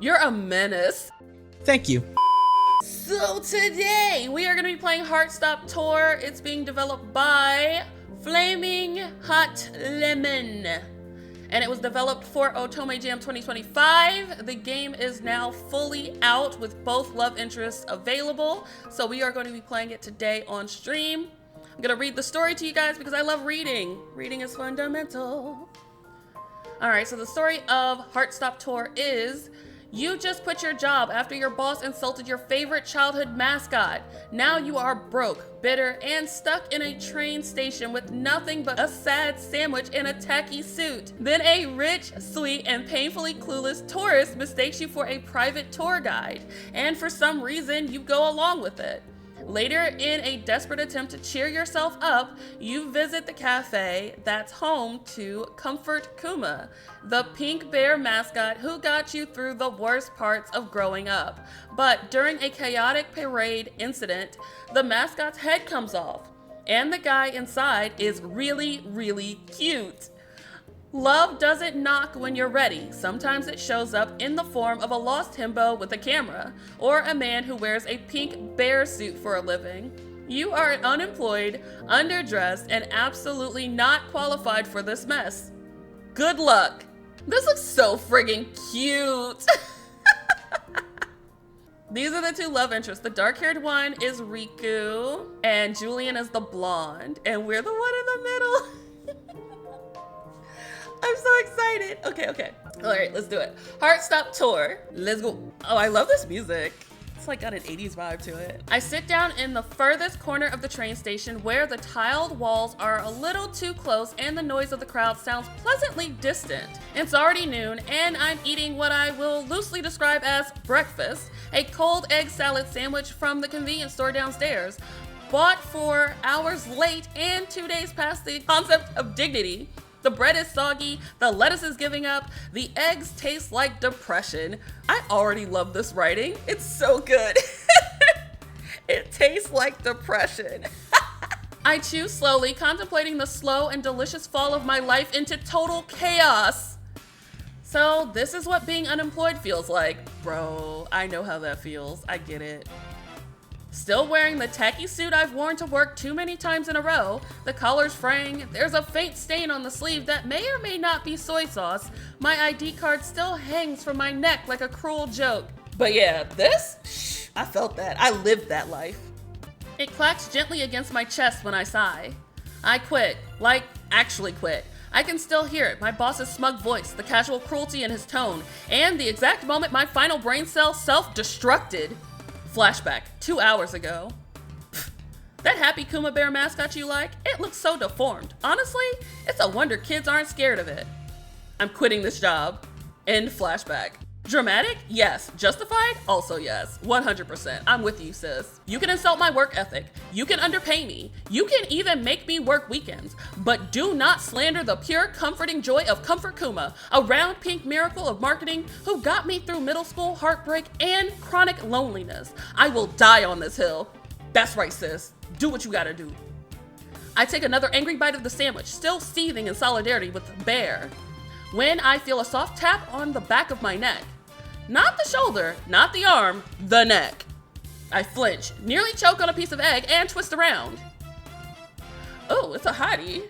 You're a menace. Thank you. So today we are going to be playing Heartstop Tour. It's being developed by Flaming Hot Lemon. And it was developed for Otome Jam 2025. The game is now fully out with both love interests available. So we are going to be playing it today on stream. I'm going to read the story to you guys because I love reading. Reading is fundamental. All right, so the story of Heartstop Tour is: you just quit your job after your boss insulted your favorite childhood mascot. Now you are broke, bitter, and stuck in a train station with nothing but a sad sandwich and a tacky suit. Then a rich, sweet, and painfully clueless tourist mistakes you for a private tour guide, and for some reason you go along with it. Later, in a desperate attempt to cheer yourself up, you visit the cafe that's home to Comfort Kuma, the pink bear mascot who got you through the worst parts of growing up. But during a chaotic parade incident, the mascot's head comes off, and the guy inside is really, really cute. Love doesn't knock when you're ready. Sometimes it shows up in the form of a lost himbo with a camera, or a man who wears a pink bear suit for a living. You are unemployed, underdressed, and absolutely not qualified for this mess. Good luck. This looks so friggin' cute. These are the two love interests. The dark-haired one is Riku, and Julian is the blonde, and we're the one in the middle. I'm so excited. Okay. All right, let's do it. Heartstop Tour. Let's go. Oh, I love this music. It's like got an 80s vibe to it. I sit down in the furthest corner of the train station where the tiled walls are a little too close and the noise of the crowd sounds pleasantly distant. It's already noon and I'm eating what I will loosely describe as breakfast, a cold egg salad sandwich from the convenience store downstairs, bought 4 hours late and 2 days past the concept of dignity. The bread is soggy, the lettuce is giving up, the eggs taste like depression. I already love this writing. It's so good. It tastes like depression. I chew slowly, contemplating the slow and delicious fall of my life into total chaos. So this is what being unemployed feels like. Bro, I know how that feels. I get it. Still wearing the tacky suit I've worn to work too many times in a row, the collar's fraying, there's a faint stain on the sleeve that may or may not be soy sauce, my ID card still hangs from my neck like a cruel joke. But yeah, this? I felt that. I lived that life. It clacks gently against my chest when I sigh. I quit. Like, actually quit. I can still hear it, my boss's smug voice, the casual cruelty in his tone, and the exact moment my final brain cell self-destructed. Flashback, 2 hours ago. That happy Kuma bear mascot you like, it looks so deformed. Honestly, it's a wonder kids aren't scared of it. I'm quitting this job. End flashback. Dramatic? Yes. Justified? Also yes. 100%. I'm with you, sis. You can insult my work ethic. You can underpay me. You can even make me work weekends. But do not slander the pure, comforting joy of Comfort Kuma, a round pink miracle of marketing who got me through middle school heartbreak and chronic loneliness. I will die on this hill. That's right, sis. Do what you gotta do. I take another angry bite of the sandwich, still seething in solidarity with the bear, when I feel a soft tap on the back of my neck. Not the shoulder, not the arm, the neck. I flinch, nearly choke on a piece of egg, and twist around. Oh, it's a hottie.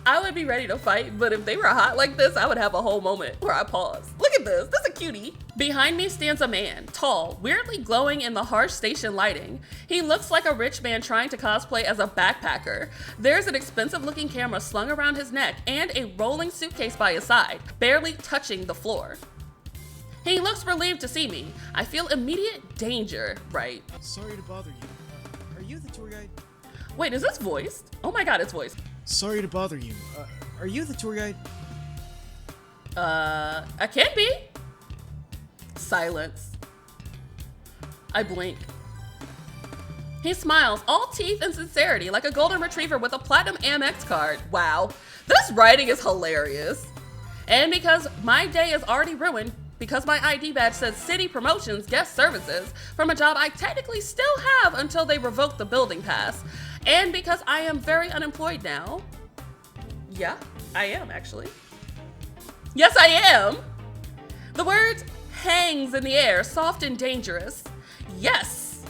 I would be ready to fight, but if they were hot like this, I would have a whole moment where I pause. Look at this, that's a cutie. Behind me stands a man, tall, weirdly glowing in the harsh station lighting. He looks like a rich man trying to cosplay as a backpacker. There's an expensive looking camera slung around his neck and a rolling suitcase by his side, barely touching the floor. He looks relieved to see me. I feel immediate danger, right? Sorry to bother you. Are you the tour guide? Wait, is this voiced? Oh my god, it's voiced. Sorry to bother you. Are you the tour guide? I can be. Silence. I blink. He smiles, all teeth and sincerity, like a golden retriever with a platinum Amex card. Wow, this writing is hilarious. And because my day is already ruined, because my ID badge says City Promotions Guest Services from a job I technically still have until they revoke the building pass, and because I am very unemployed now. Yeah, I am actually. Yes, I am. The word hangs in the air, soft and dangerous. Yes.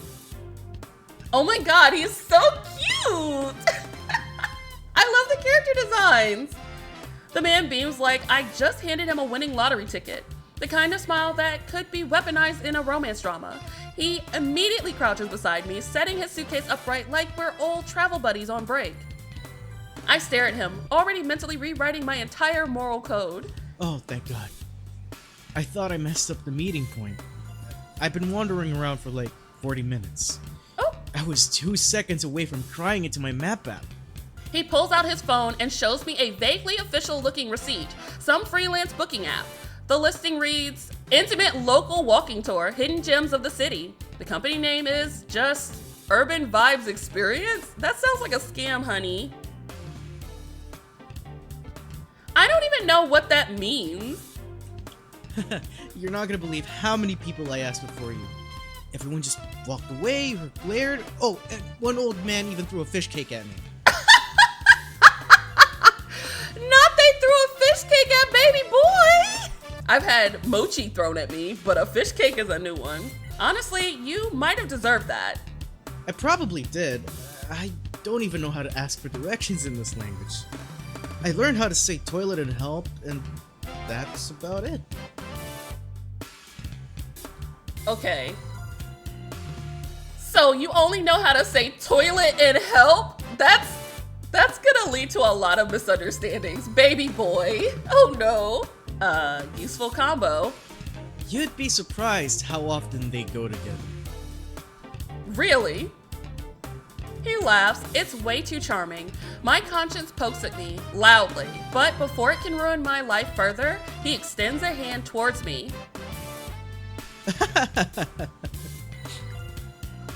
Oh my god, he's so cute. I love the character designs. The man beams like I just handed him a winning lottery ticket. The kind of smile that could be weaponized in a romance drama. He immediately crouches beside me, setting his suitcase upright like we're old travel buddies on break. I stare at him, already mentally rewriting my entire moral code. Oh, thank God. I thought I messed up the meeting point. I've been wandering around for like 40 minutes. Oh. I was 2 seconds away from crying into my map app. He pulls out his phone and shows me a vaguely official-looking receipt, some freelance booking app. The listing reads, Intimate Local Walking Tour, Hidden Gems of the City. The company name is just Urban Vibes Experience? That sounds like a scam, honey. I don't even know what that means. You're not gonna believe how many people I asked before you. Everyone just walked away or glared. Oh, and one old man even threw a fish cake at me. Not they threw a fish cake at baby boy! I've had mochi thrown at me, but a fish cake is a new one. Honestly, you might have deserved that. I probably did. I don't even know how to ask for directions in this language. I learned how to say toilet and help, and that's about it. Okay. So you only know how to say toilet and help? That's gonna lead to a lot of misunderstandings, baby boy. Oh no. Useful combo. You'd be surprised how often they go together. Really? He laughs. It's way too charming. My conscience pokes at me loudly, but before it can ruin my life further, he extends a hand towards me.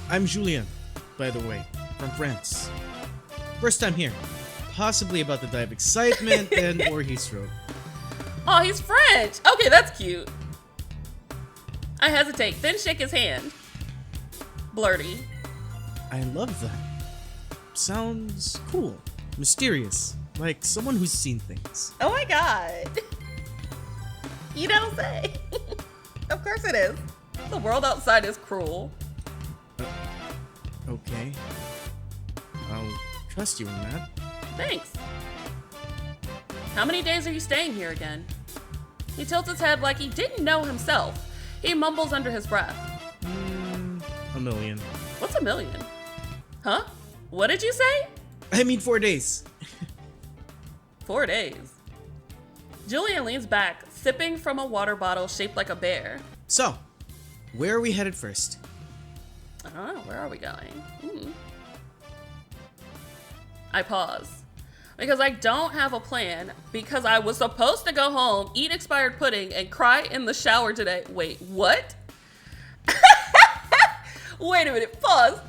I'm Julian, by the way, from France. First time here. Possibly about to die of excitement and or heat stroke. Oh, he's French. Okay, that's cute. I hesitate, then shake his hand. Blurty. I love that. Sounds cool. Mysterious. Like someone who's seen things. Oh my god. You don't say. Of course it is. The world outside is cruel. Okay. I'll trust you in that. Thanks. How many days are you staying here again? He tilts his head like he didn't know himself. He mumbles under his breath. 1 million. What's 1 million? Huh? What did you say? I mean 4 days. 4 days. Julian leans back, sipping from a water bottle shaped like a bear. So, where are we headed first? Oh, where are we going? I pause. Because I don't have a plan, because I was supposed to go home, eat expired pudding, and cry in the shower today. Wait, what? Wait a minute, pause.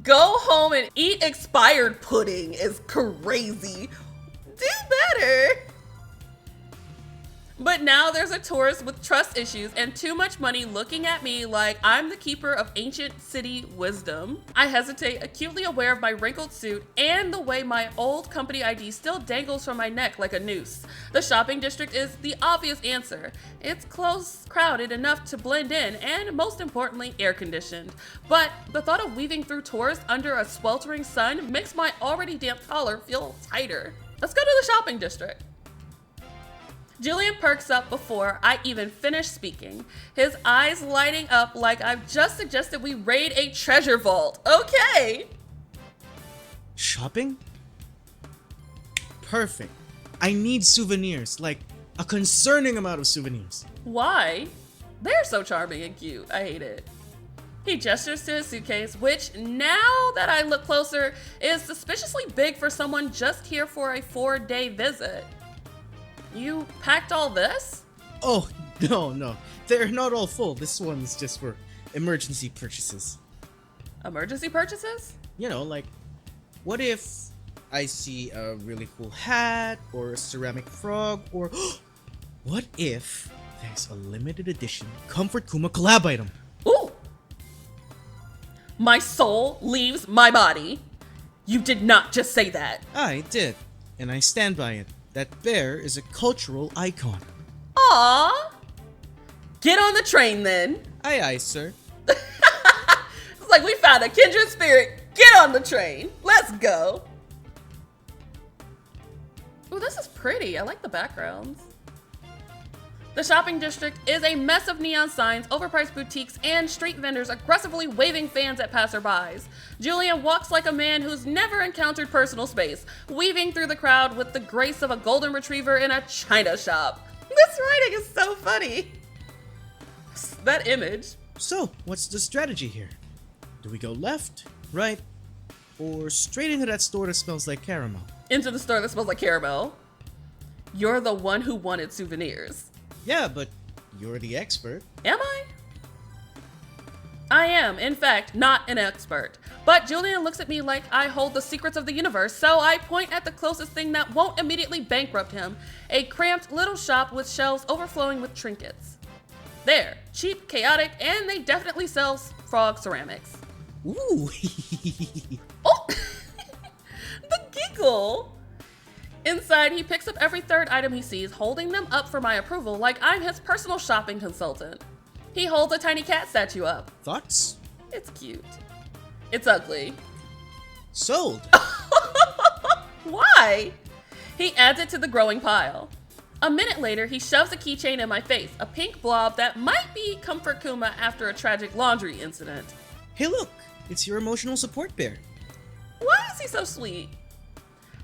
Go home and eat expired pudding is crazy. Do better. But now there's a tourist with trust issues and too much money looking at me like I'm the keeper of ancient city wisdom. I hesitate, acutely aware of my wrinkled suit and the way my old company ID still dangles from my neck like a noose. The shopping district is the obvious answer. It's close, crowded enough to blend in, and most importantly, air-conditioned. But the thought of weaving through tourists under a sweltering sun makes my already damp collar feel tighter. Let's go to the shopping district. Julian perks up before I even finish speaking, his eyes lighting up like I've just suggested we raid a treasure vault. Okay. Shopping? Perfect. I need souvenirs, like a concerning amount of souvenirs. Why? They're so charming and cute. I hate it. He gestures to his suitcase, which, now that I look closer, is suspiciously big for someone just here for a 4-day visit. You packed all this? Oh, no. They're not all full. This one's just for emergency purchases. Emergency purchases? You know, like, what if I see a really cool hat or a ceramic frog, or what if there's a limited edition Comfort Kuma collab item? Ooh! My soul leaves my body. You did not just say that. I did, and I stand by it. That bear is a cultural icon. Aww! Get on the train then. Aye, aye, sir. It's like we found a kindred spirit. Get on the train. Let's go. Ooh, this is pretty. I like the backgrounds. The shopping district is a mess of neon signs, overpriced boutiques, and street vendors aggressively waving fans at passerbys. Julian walks like a man who's never encountered personal space, weaving through the crowd with the grace of a golden retriever in a china shop. This writing is so funny. That image. So, what's the strategy here? Do we go left, right, or straight into that store that smells like caramel? Into the store that smells like caramel. You're the one who wanted souvenirs. Yeah, but you're the expert. Am I? I am, in fact, not an expert. But Julian looks at me like I hold the secrets of the universe, so I point at the closest thing that won't immediately bankrupt him, a cramped little shop with shelves overflowing with trinkets. There, cheap, chaotic, and they definitely sell frog ceramics. Ooh. Oh, the giggle. Inside, he picks up every third item he sees, holding them up for my approval like I'm his personal shopping consultant. He holds a tiny cat statue up. Thoughts? It's cute. It's ugly. Sold. Why? He adds it to the growing pile. A minute later, he shoves a keychain in my face, a pink blob that might be Comfort Kuma after a tragic laundry incident. Hey, look, it's your emotional support bear. Why is he so sweet?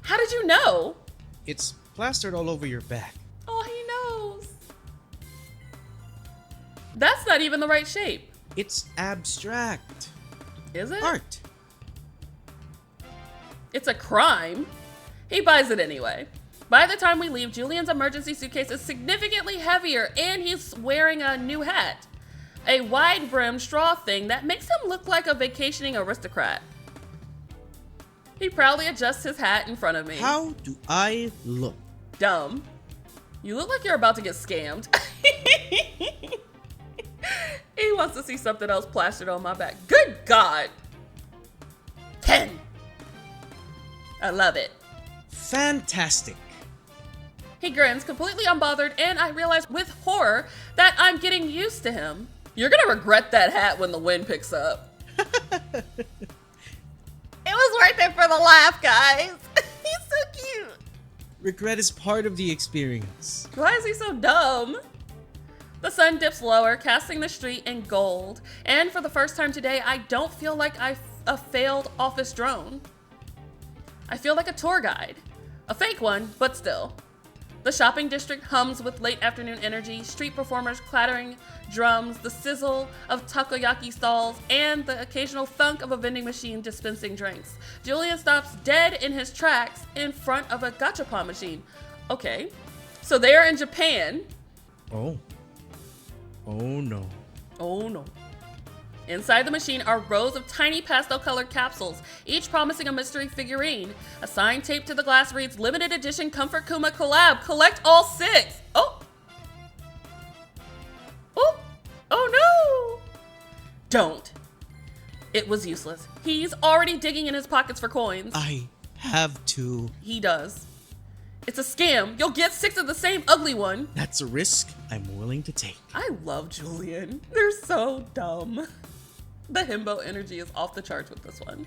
How did you know? It's plastered all over your back. Oh, he knows. That's not even the right shape. It's abstract. Is it? Art. It's a crime. He buys it anyway. By the time we leave, Julian's emergency suitcase is significantly heavier and he's wearing a new hat. A wide-brimmed straw thing that makes him look like a vacationing aristocrat. He proudly adjusts his hat in front of me. How do I look? Dumb. You look like you're about to get scammed. He wants to see something else plastered on my back. Good God. 10. I love it. Fantastic. He grins, completely unbothered, and I realize with horror that I'm getting used to him. You're gonna regret that hat when the wind picks up. It was worth it for the laugh, guys. He's so cute. Regret is part of the experience. Why is he so dumb? The sun dips lower, casting the street in gold. And for the first time today, I don't feel like a failed office drone. I feel like a tour guide. A fake one, but still. The shopping district hums with late afternoon energy, street performers clattering drums, the sizzle of takoyaki stalls, and the occasional thunk of a vending machine dispensing drinks. Julian stops dead in his tracks in front of a gachapon machine. Okay, so they are in Japan. Oh. Oh no. Oh no. Inside the machine are rows of tiny pastel-colored capsules, each promising a mystery figurine. A sign taped to the glass reads, "Limited edition Comfort Kuma collab. Collect all 6." Oh. Oh. Oh no. Don't. It was useless. He's already digging in his pockets for coins. I have to. He does. It's a scam. You'll get 6 of the same ugly one. That's a risk I'm willing to take. I love Julian. They're so dumb. The himbo energy is off the charts with this one.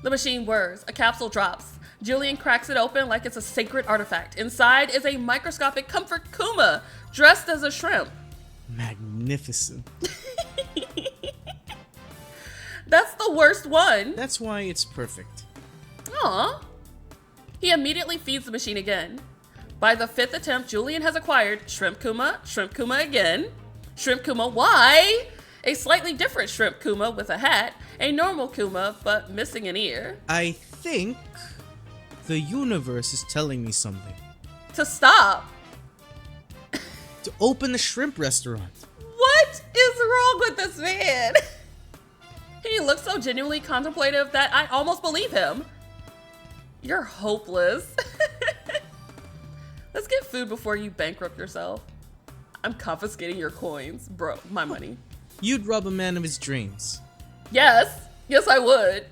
The machine whirs. A capsule drops. Julian cracks it open like it's a sacred artifact. Inside is a microscopic Comfort Kuma, dressed as a shrimp. Magnificent. That's the worst one. That's why it's perfect. Aw. He immediately feeds the machine again. By the 5th attempt, Julian has acquired Shrimp Kuma again, Shrimp Kuma Y, a slightly different Shrimp Kuma with a hat, a normal Kuma but missing an ear. I think the universe is telling me something. To stop. To open a shrimp restaurant. What is wrong with this man? He looks so genuinely contemplative that I almost believe him. You're hopeless. Let's get food before you bankrupt yourself. I'm confiscating your coins. Bro, my money. You'd rob a man of his dreams. Yes. Yes, I would.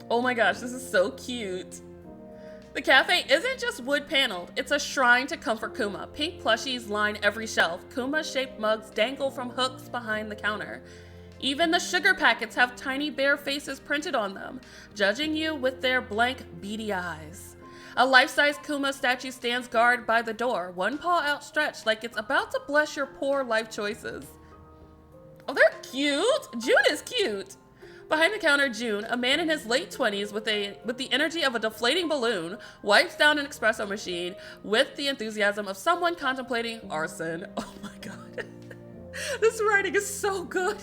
Oh my gosh, this is so cute. The cafe isn't just wood paneled, it's a shrine to comfort Kuma. Pink plushies line every shelf. Kuma-shaped mugs dangle from hooks behind the counter. Even the sugar packets have tiny bear faces printed on them, judging you with their blank, beady eyes. A life-size Kuma statue stands guard by the door, one paw outstretched like it's about to bless your poor life choices. Oh, they're cute! June is cute! Behind the counter, June, a man in his late 20s with the energy of a deflating balloon, wipes down an espresso machine with the enthusiasm of someone contemplating arson. Oh my god. This writing is so good.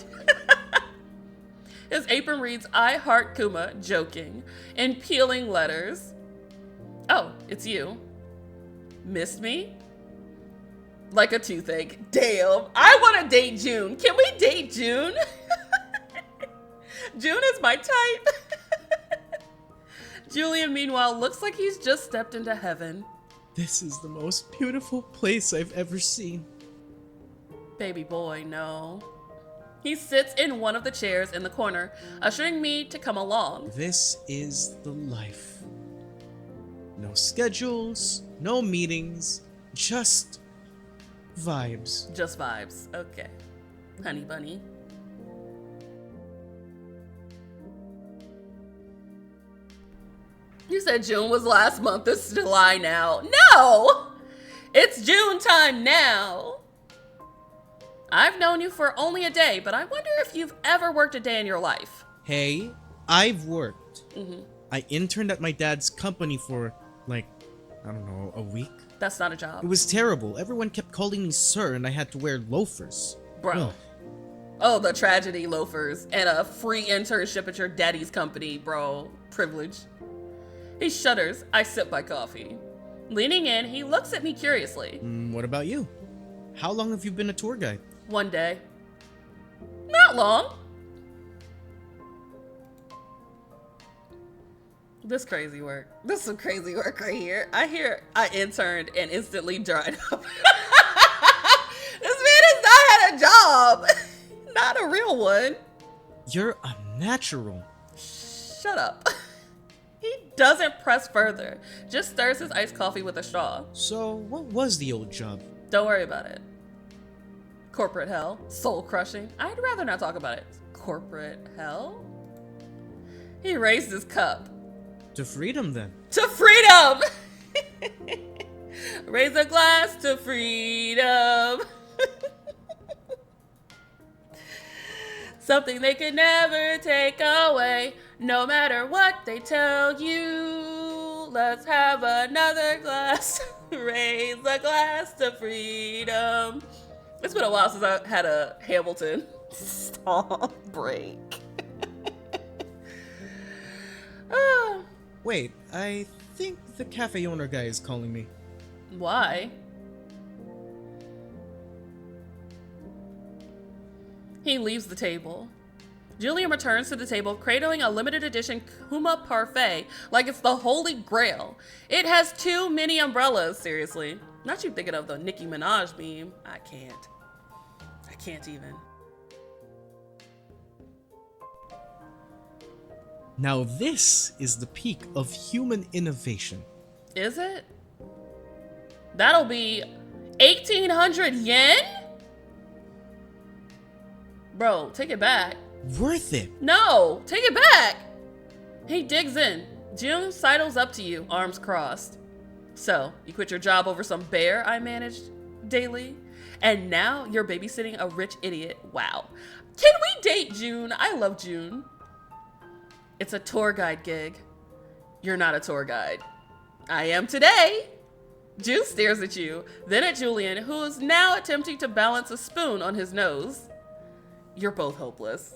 His apron reads, "I heart Kuma," joking, in peeling letters. Oh, it's you. Missed me? Like a toothache. Damn, I want to date June. Can we date June? June is my type. Julian, meanwhile, looks like he's just stepped into heaven. This is the most beautiful place I've ever seen. Baby boy, no. He sits in one of the chairs in the corner, ushering me to come along. This is the life. No schedules, no meetings, just vibes. Just vibes. Okay. Honey bunny. You said June was last month. It's July now. No! It's June time now. I've known you for only a day, but I wonder if you've ever worked a day in your life. Hey, I've worked. Mm-hmm. I interned at my dad's company for, like, I don't know, a week. That's not a job. It was terrible. Everyone kept calling me sir, and I had to wear loafers. Bro. Ugh. Oh, the tragedy loafers and a free internship at your daddy's company, bro. Privilege. He shudders. I sip my coffee. Leaning in, he looks at me curiously. What about you? How long have you been a tour guide? One day. Not long. This crazy work. This is some crazy work right here. I interned and instantly dried up. This man has not had a job. Not a real one. You're a natural. Shut up. He doesn't press further, just stirs his iced coffee with a straw. So, what was the old job? Don't worry about it. Corporate hell, soul crushing. I'd rather not talk about it. Corporate hell? He raised his cup. To freedom, then. To freedom! Raise a glass to freedom. Something they could never take away, no matter what they tell you. Let's have another glass. Raise a glass to freedom. It's been a while since I had a Hamilton song break. Wait, I think the cafe owner guy is calling me. Why? He leaves the table. Julian returns to the table, cradling a limited edition Kuma parfait like it's the holy grail. It has too many umbrellas, seriously. Not you thinking of the Nicki Minaj meme. I can't even. Now this is the peak of human innovation. Is it? That'll be 1,800 yen? Bro, take it back. Worth it. No, take it back. He digs in. June sidles up to you, arms crossed. So, you quit your job over some bear I managed daily? And now you're babysitting a rich idiot. Wow. Can we date June? I love June. It's a tour guide gig. You're not a tour guide. I am today. June stares at you, then at Julian, who is now attempting to balance a spoon on his nose. You're both hopeless.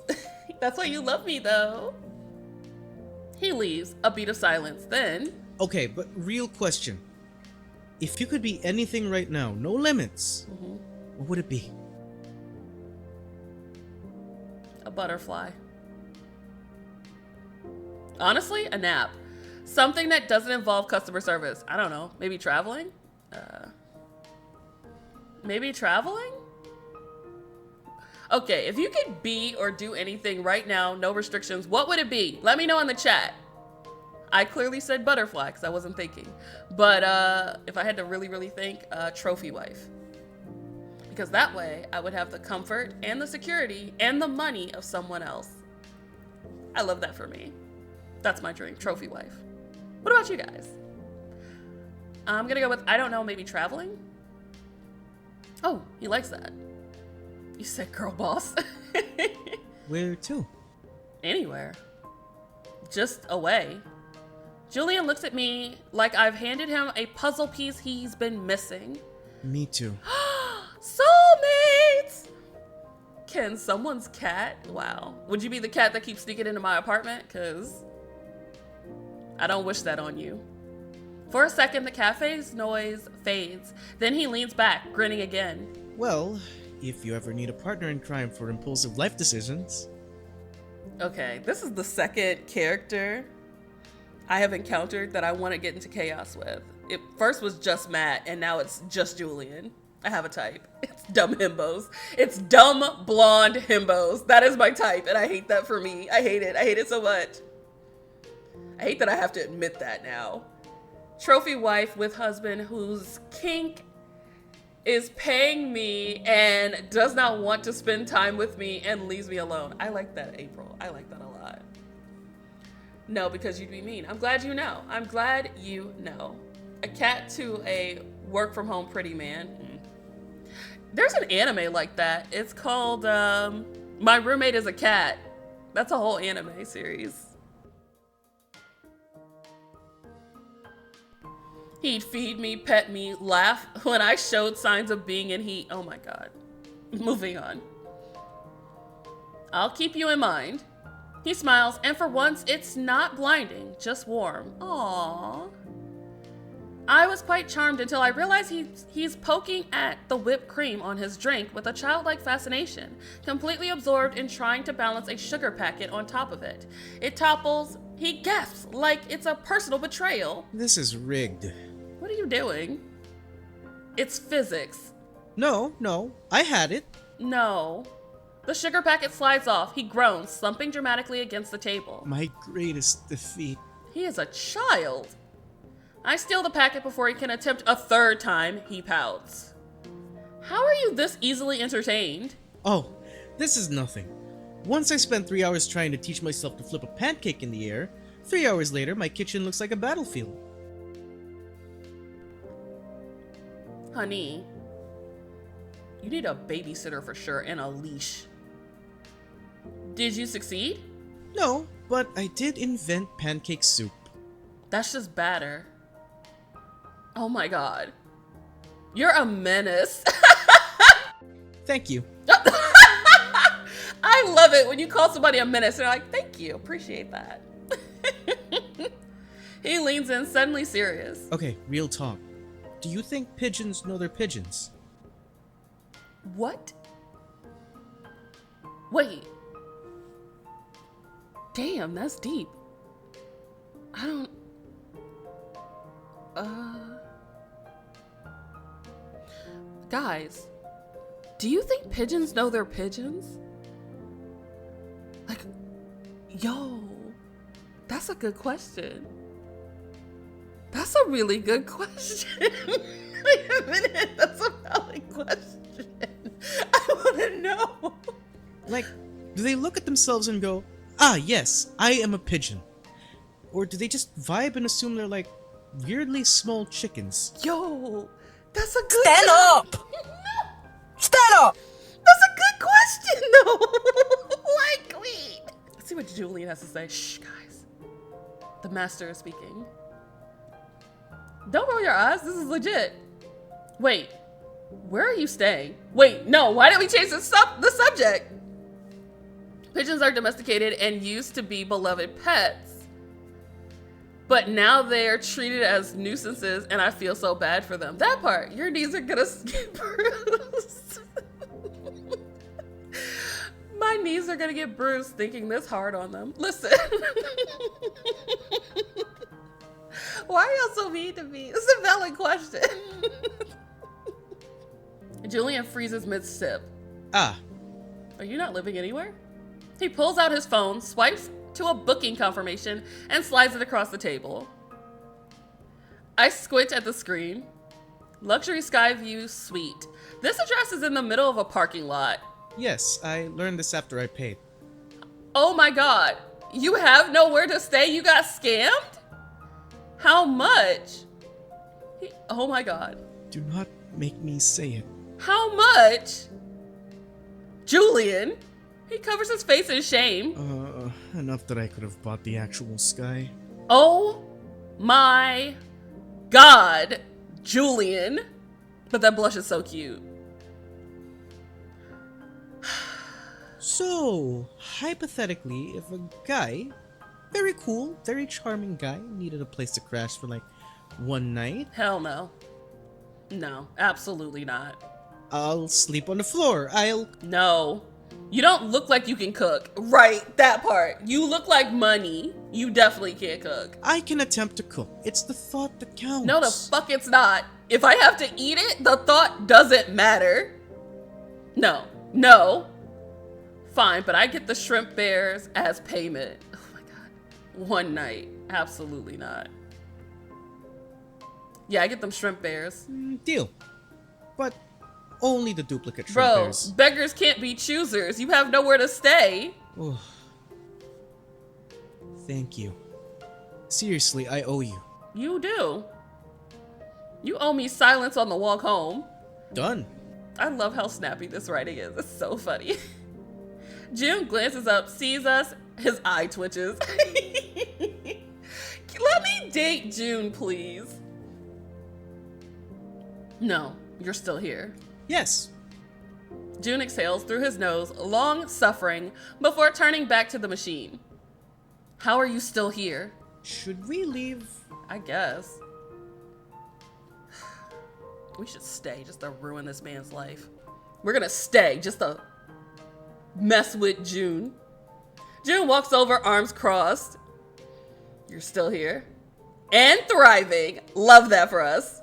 That's why you love me, though. He leaves, a beat of silence, then... Okay, but real question. If you could be anything right now, no limits, what would it be? A butterfly. Honestly, a nap. Something that doesn't involve customer service. I don't know. Maybe traveling? Maybe traveling? Okay, if you could be or do anything right now, no restrictions, what would it be? Let me know in the chat. I clearly said butterfly because I wasn't thinking. But if I had to really think, trophy wife. Because that way I would have the comfort and the security and the money of someone else. I love that for me. That's my dream, trophy wife. What about you guys? I'm gonna go with, I don't know, maybe traveling? Oh, he likes that. You said girl boss. Where to? Anywhere. Just away. Julian looks at me like I've handed him a puzzle piece he's been missing. Me too. Soulmates! Can someone's cat? Wow. Would you be the cat that keeps sneaking into my apartment? Because I don't wish that on you. For a second, the cafe's noise fades. Then he leans back, grinning again. Well, if you ever need a partner in crime for impulsive life decisions. Okay, this is the second character I have encountered that I want to get into chaos with. It first was just Matt, and now it's just Julian. I have a type. It's dumb himbos. It's dumb blonde himbos. That is my type, and I hate that for me. I hate it. I hate it so much. I hate that I have to admit that now. Trophy wife with husband whose kink is paying me and does not want to spend time with me and leaves me alone. I like that, April. I like that a lot. No, because you'd be mean. I'm glad you know. I'm glad you know. A cat to a work from home pretty man. There's an anime like that. It's called My Roommate is a Cat. That's a whole anime series. He'd feed me, pet me, laugh when I showed signs of being in heat. Oh my God. Moving on. I'll keep you in mind. He smiles, and for once, it's not blinding, just warm. Aww. I was quite charmed until I realized he's poking at the whipped cream on his drink with a childlike fascination, completely absorbed in trying to balance a sugar packet on top of it. It topples. He gasps like it's a personal betrayal. This is rigged. What are you doing? It's physics. No, I had it. No. The sugar packet slides off. He groans, slumping dramatically against the table. My greatest defeat. He is a child. I steal the packet before he can attempt a third time. He pouts. How are you this easily entertained? Oh, this is nothing. Once I spent 3 hours trying to teach myself to flip a pancake in the air, 3 hours later my kitchen looks like a battlefield. Honey, you need a babysitter for sure and a leash. Did you succeed? No, but I did invent pancake soup. That's just batter. Oh my God. You're a menace. Thank you. I love it when you call somebody a menace. They're like, thank you. Appreciate that. He leans in, suddenly serious. Okay, real talk. Do you think pigeons know their pigeons? What? Wait. Damn, that's deep. I don't... Guys, do you think pigeons know their pigeons? Like, yo, that's a good question. That's a really good question. Wait a minute, that's a valid question. I want to know. Like, do they look at themselves and go, ah, yes, I am a pigeon? Or do they just vibe and assume they're like weirdly small chickens? Yo, that's a good Stand up! Stand up! That's a good question, though. Like, wait. Let's see what Julian has to say. Shh, guys. The master is speaking. Don't roll your eyes. This is legit. Wait, where are you staying? Wait, no. Why did we change the subject? Pigeons are domesticated and used to be beloved pets. But now they are treated as nuisances, and I feel so bad for them. That part, your knees are gonna get bruised. My knees are gonna get bruised thinking this hard on them. Listen. Why are y'all so mean to me? This is a valid question. Julian freezes mid-sip. Ah. Are you not living anywhere? He pulls out his phone, swipes to a booking confirmation and slides it across the table. I squint at the screen. Luxury Skyview Suite. This address is in the middle of a parking lot. Yes, I learned this after I paid. Oh my god. You have nowhere to stay? You got scammed? How much? Oh my god. Do not make me say it. How much? Julian. He covers his face in shame. Enough that I could have bought the actual sky. Oh my god, Julian. But that blush is so cute. So, hypothetically, if a guy, very cool, very charming guy, needed a place to crash for like one night, Hell no. No, absolutely not. I'll sleep on the floor. No. You don't look like you can cook. Right, that part. You look like money. You definitely can't cook. I can attempt to cook. It's the thought that counts. No, the fuck it's not. If I have to eat it, the thought doesn't matter. No. No. Fine, but I get the shrimp bears as payment. Oh my god. One night. Absolutely not. Yeah, I get them shrimp bears. Deal. But only the duplicate shrimp Bro, bears. beggars can't be choosers. You have nowhere to stay. Oh. Thank you. Seriously, I owe you. You do. You owe me silence on the walk home. Done. I love how snappy this writing is. It's so funny. June glances up, sees us, his eye twitches. Let me date June, please. No, you're still here. Yes. June exhales through his nose, long suffering, before turning back to the machine. How are you still here? Should we leave? I guess. We should stay just to ruin this man's life. We're gonna stay just to mess with June. June walks over, arms crossed. You're still here. And thriving. Love that for us.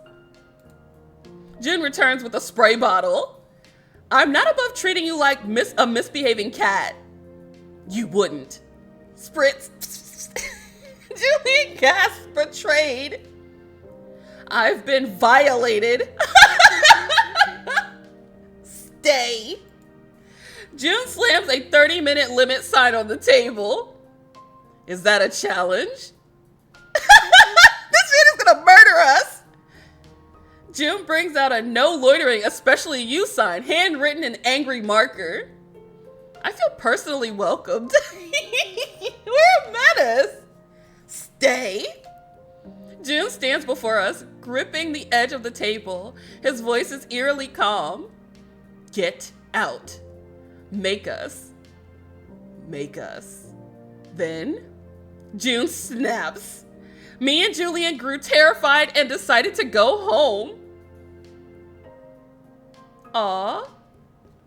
June returns with a spray bottle. I'm not above treating you like a misbehaving cat. You wouldn't. Spritz. Julian gasps, betrayed. I've been violated. Stay. June slams a 30-minute limit sign on the table. Is that a challenge? This shit is gonna murder us. June brings out a no loitering, especially you sign, handwritten in angry marker. I feel personally welcomed. We're a menace. Stay. June stands before us, gripping the edge of the table. His voice is eerily calm. Get out. Make us. Make us. Then, June snaps. Me and Julian grew terrified and decided to go home. Aw.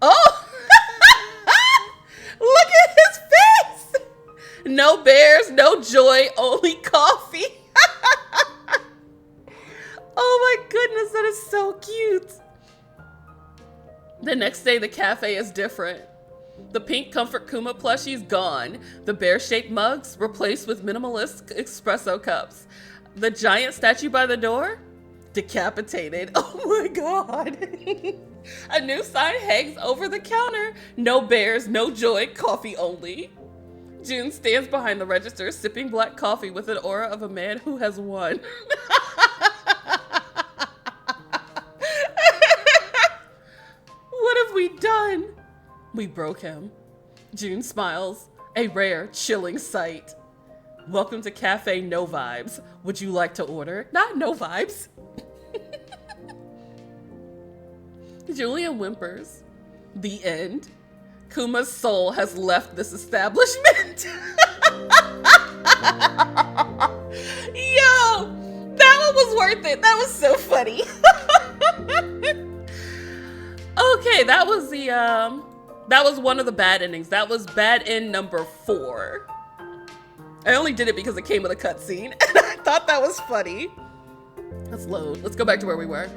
Oh! Look at his face! No bears, no joy, only coffee. Oh my goodness, that is so cute. The next day, the cafe is different. The pink Comfort Kuma plushie's gone. The bear-shaped mugs replaced with minimalist espresso cups. The giant statue by the door? Decapitated. Oh my god. A new sign hangs over the counter. No bears, no joy, coffee only. June stands behind the register, sipping black coffee with an aura of a man who has won. What have we done? We broke him. June smiles, a rare, chilling sight. Welcome to Cafe No Vibes. Would you like to order? Not No Vibes. Julian whimpers. The end. Kuma's soul has left this establishment. Yo, that one was worth it. That was so funny. Okay, that was one of the bad endings. That was bad end number 4. I only did it because it came with a cutscene, and I thought that was funny. Let's load. Let's go back to where we were.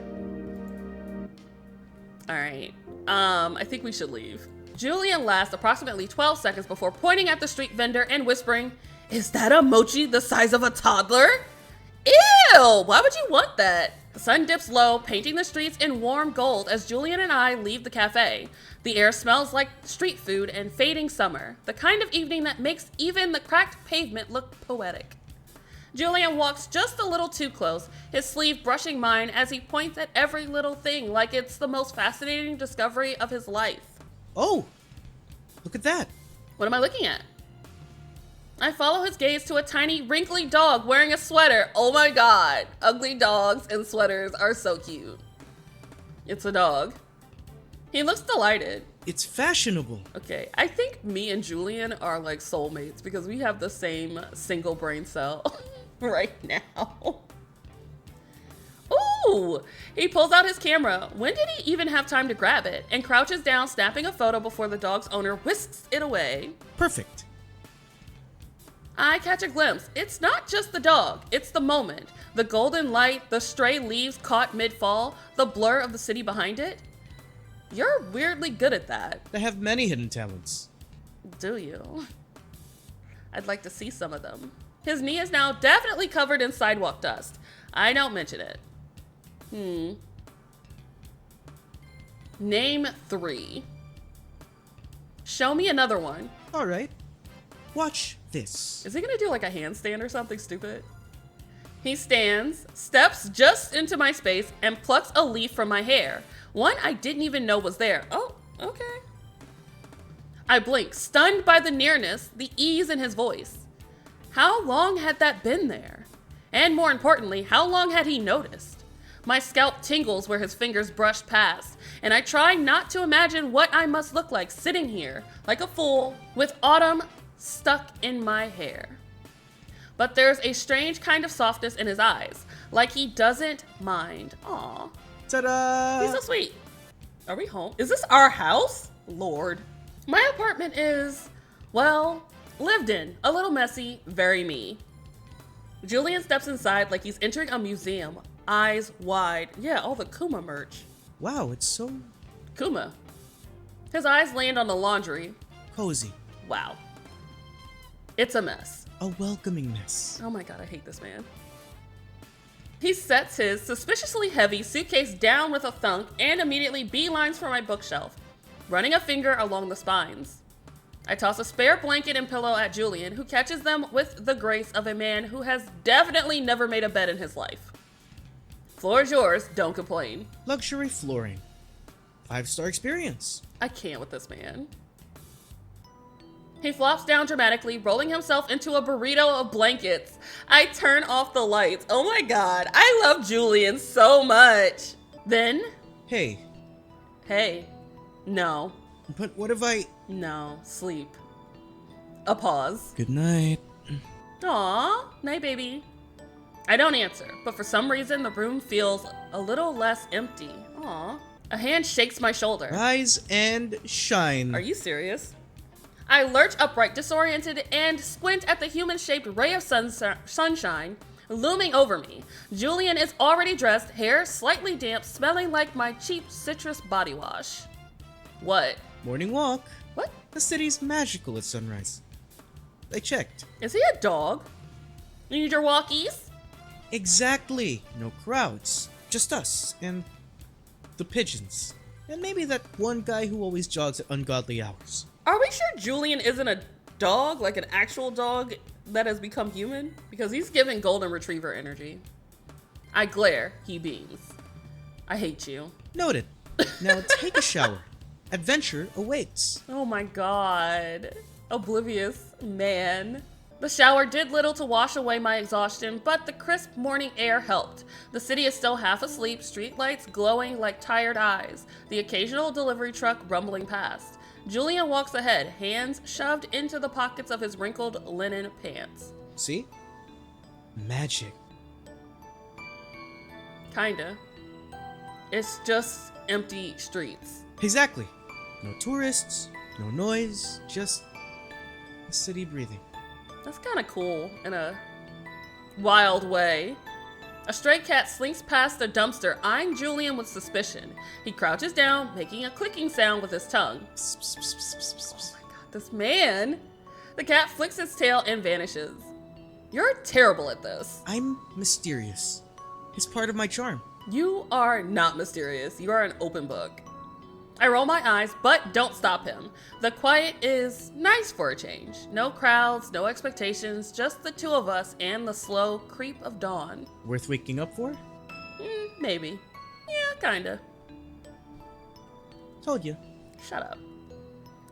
All right. I think we should leave. Julian lasts approximately 12 seconds before pointing at the street vendor and whispering, "Is that a mochi the size of a toddler? Ew! Why would you want that?" The sun dips low, painting the streets in warm gold as Julian and I leave the cafe. The air smells like street food and fading summer, the kind of evening that makes even the cracked pavement look poetic. Julian walks just a little too close, his sleeve brushing mine as he points at every little thing like it's the most fascinating discovery of his life. Oh, look at that. What am I looking at? I follow his gaze to a tiny, wrinkly dog wearing a sweater. Oh my god, ugly dogs and sweaters are so cute. It's a dog. He looks delighted. It's fashionable. Okay, I think me and Julian are like soulmates because we have the same single brain cell right now. Ooh, he pulls out his camera. When did he even have time to grab it? And crouches down, snapping a photo before the dog's owner whisks it away. Perfect. I catch a glimpse. It's not just the dog, it's the moment. The golden light, the stray leaves caught mid-fall, the blur of the city behind it. You're weirdly good at that. I have many hidden talents. Do you? I'd like to see some of them. His knee is now definitely covered in sidewalk dust. I don't mention it. Name 3. Show me another one. All right. Watch this. Is he gonna do like a handstand or something stupid? He stands, steps just into my space, and plucks a leaf from my hair. One I didn't even know was there. Oh, okay. I blink, stunned by the nearness, the ease in his voice. How long had that been there? And more importantly, how long had he noticed? My scalp tingles where his fingers brush past, and I try not to imagine what I must look like sitting here, like a fool, with autumn stuck in my hair. But there's a strange kind of softness in his eyes, like he doesn't mind. Aw. Ta-da! He's so sweet. Are we home? Is this our house? Lord. My apartment is, well, lived in, a little messy, very me. Julian steps inside like he's entering a museum, eyes wide. Yeah, all the Kuma merch. Wow, it's so Kuma. His eyes land on the laundry. cozy. Wow. It's a mess. A welcoming mess. Oh my god, I hate this man. He sets his suspiciously heavy suitcase down with a thunk and immediately beelines for my bookshelf, running a finger along the spines. I toss a spare blanket and pillow at Julian, who catches them with the grace of a man who has definitely never made a bed in his life. Floor is yours, don't complain. Luxury flooring. 5-star experience. I can't with this man. He flops down dramatically, rolling himself into a burrito of blankets. I turn off the lights. Oh my god, I love Julian so much. Then, Hey, no, but what if I... no, sleep. A pause. Good night. Aw, night baby. I don't answer, but for some reason the room feels a little less empty. Aw. A hand shakes my shoulder. Rise and shine. Are you serious? I lurch upright, disoriented, and squint at the human-shaped ray of sunshine looming over me. Julian is already dressed, hair slightly damp, smelling like my cheap citrus body wash. What? Morning walk. What? The city's magical at sunrise. I checked. Is he a dog? You need your walkies? Exactly. No crowds. Just us and the pigeons. And maybe that one guy who always jogs at ungodly hours. Are we sure Julian isn't a dog, like an actual dog that has become human? Because he's giving golden retriever energy. I glare, he beams. I hate you. Noted. Now take a shower. Adventure awaits. Oh my god. Oblivious man. The shower did little to wash away my exhaustion, but the crisp morning air helped. The city is still half asleep, streetlights glowing like tired eyes, the occasional delivery truck rumbling past. Julian walks ahead, hands shoved into the pockets of his wrinkled linen pants. See? Magic. Kinda. It's just empty streets. Exactly. No tourists, no noise, just the city breathing. That's kinda cool in a wild way. A stray cat slinks past the dumpster, eyeing Julian with suspicion. He crouches down, making a clicking sound with his tongue. Oh my god, this man. The cat flicks its tail and vanishes. You're terrible at this. I'm mysterious. It's part of my charm. You are not mysterious. You are an open book. I roll my eyes, but don't stop him. The quiet is nice for a change. No crowds, no expectations, just the two of us and the slow creep of dawn. Worth waking up for? Maybe. Yeah, kinda. Told you. Shut up.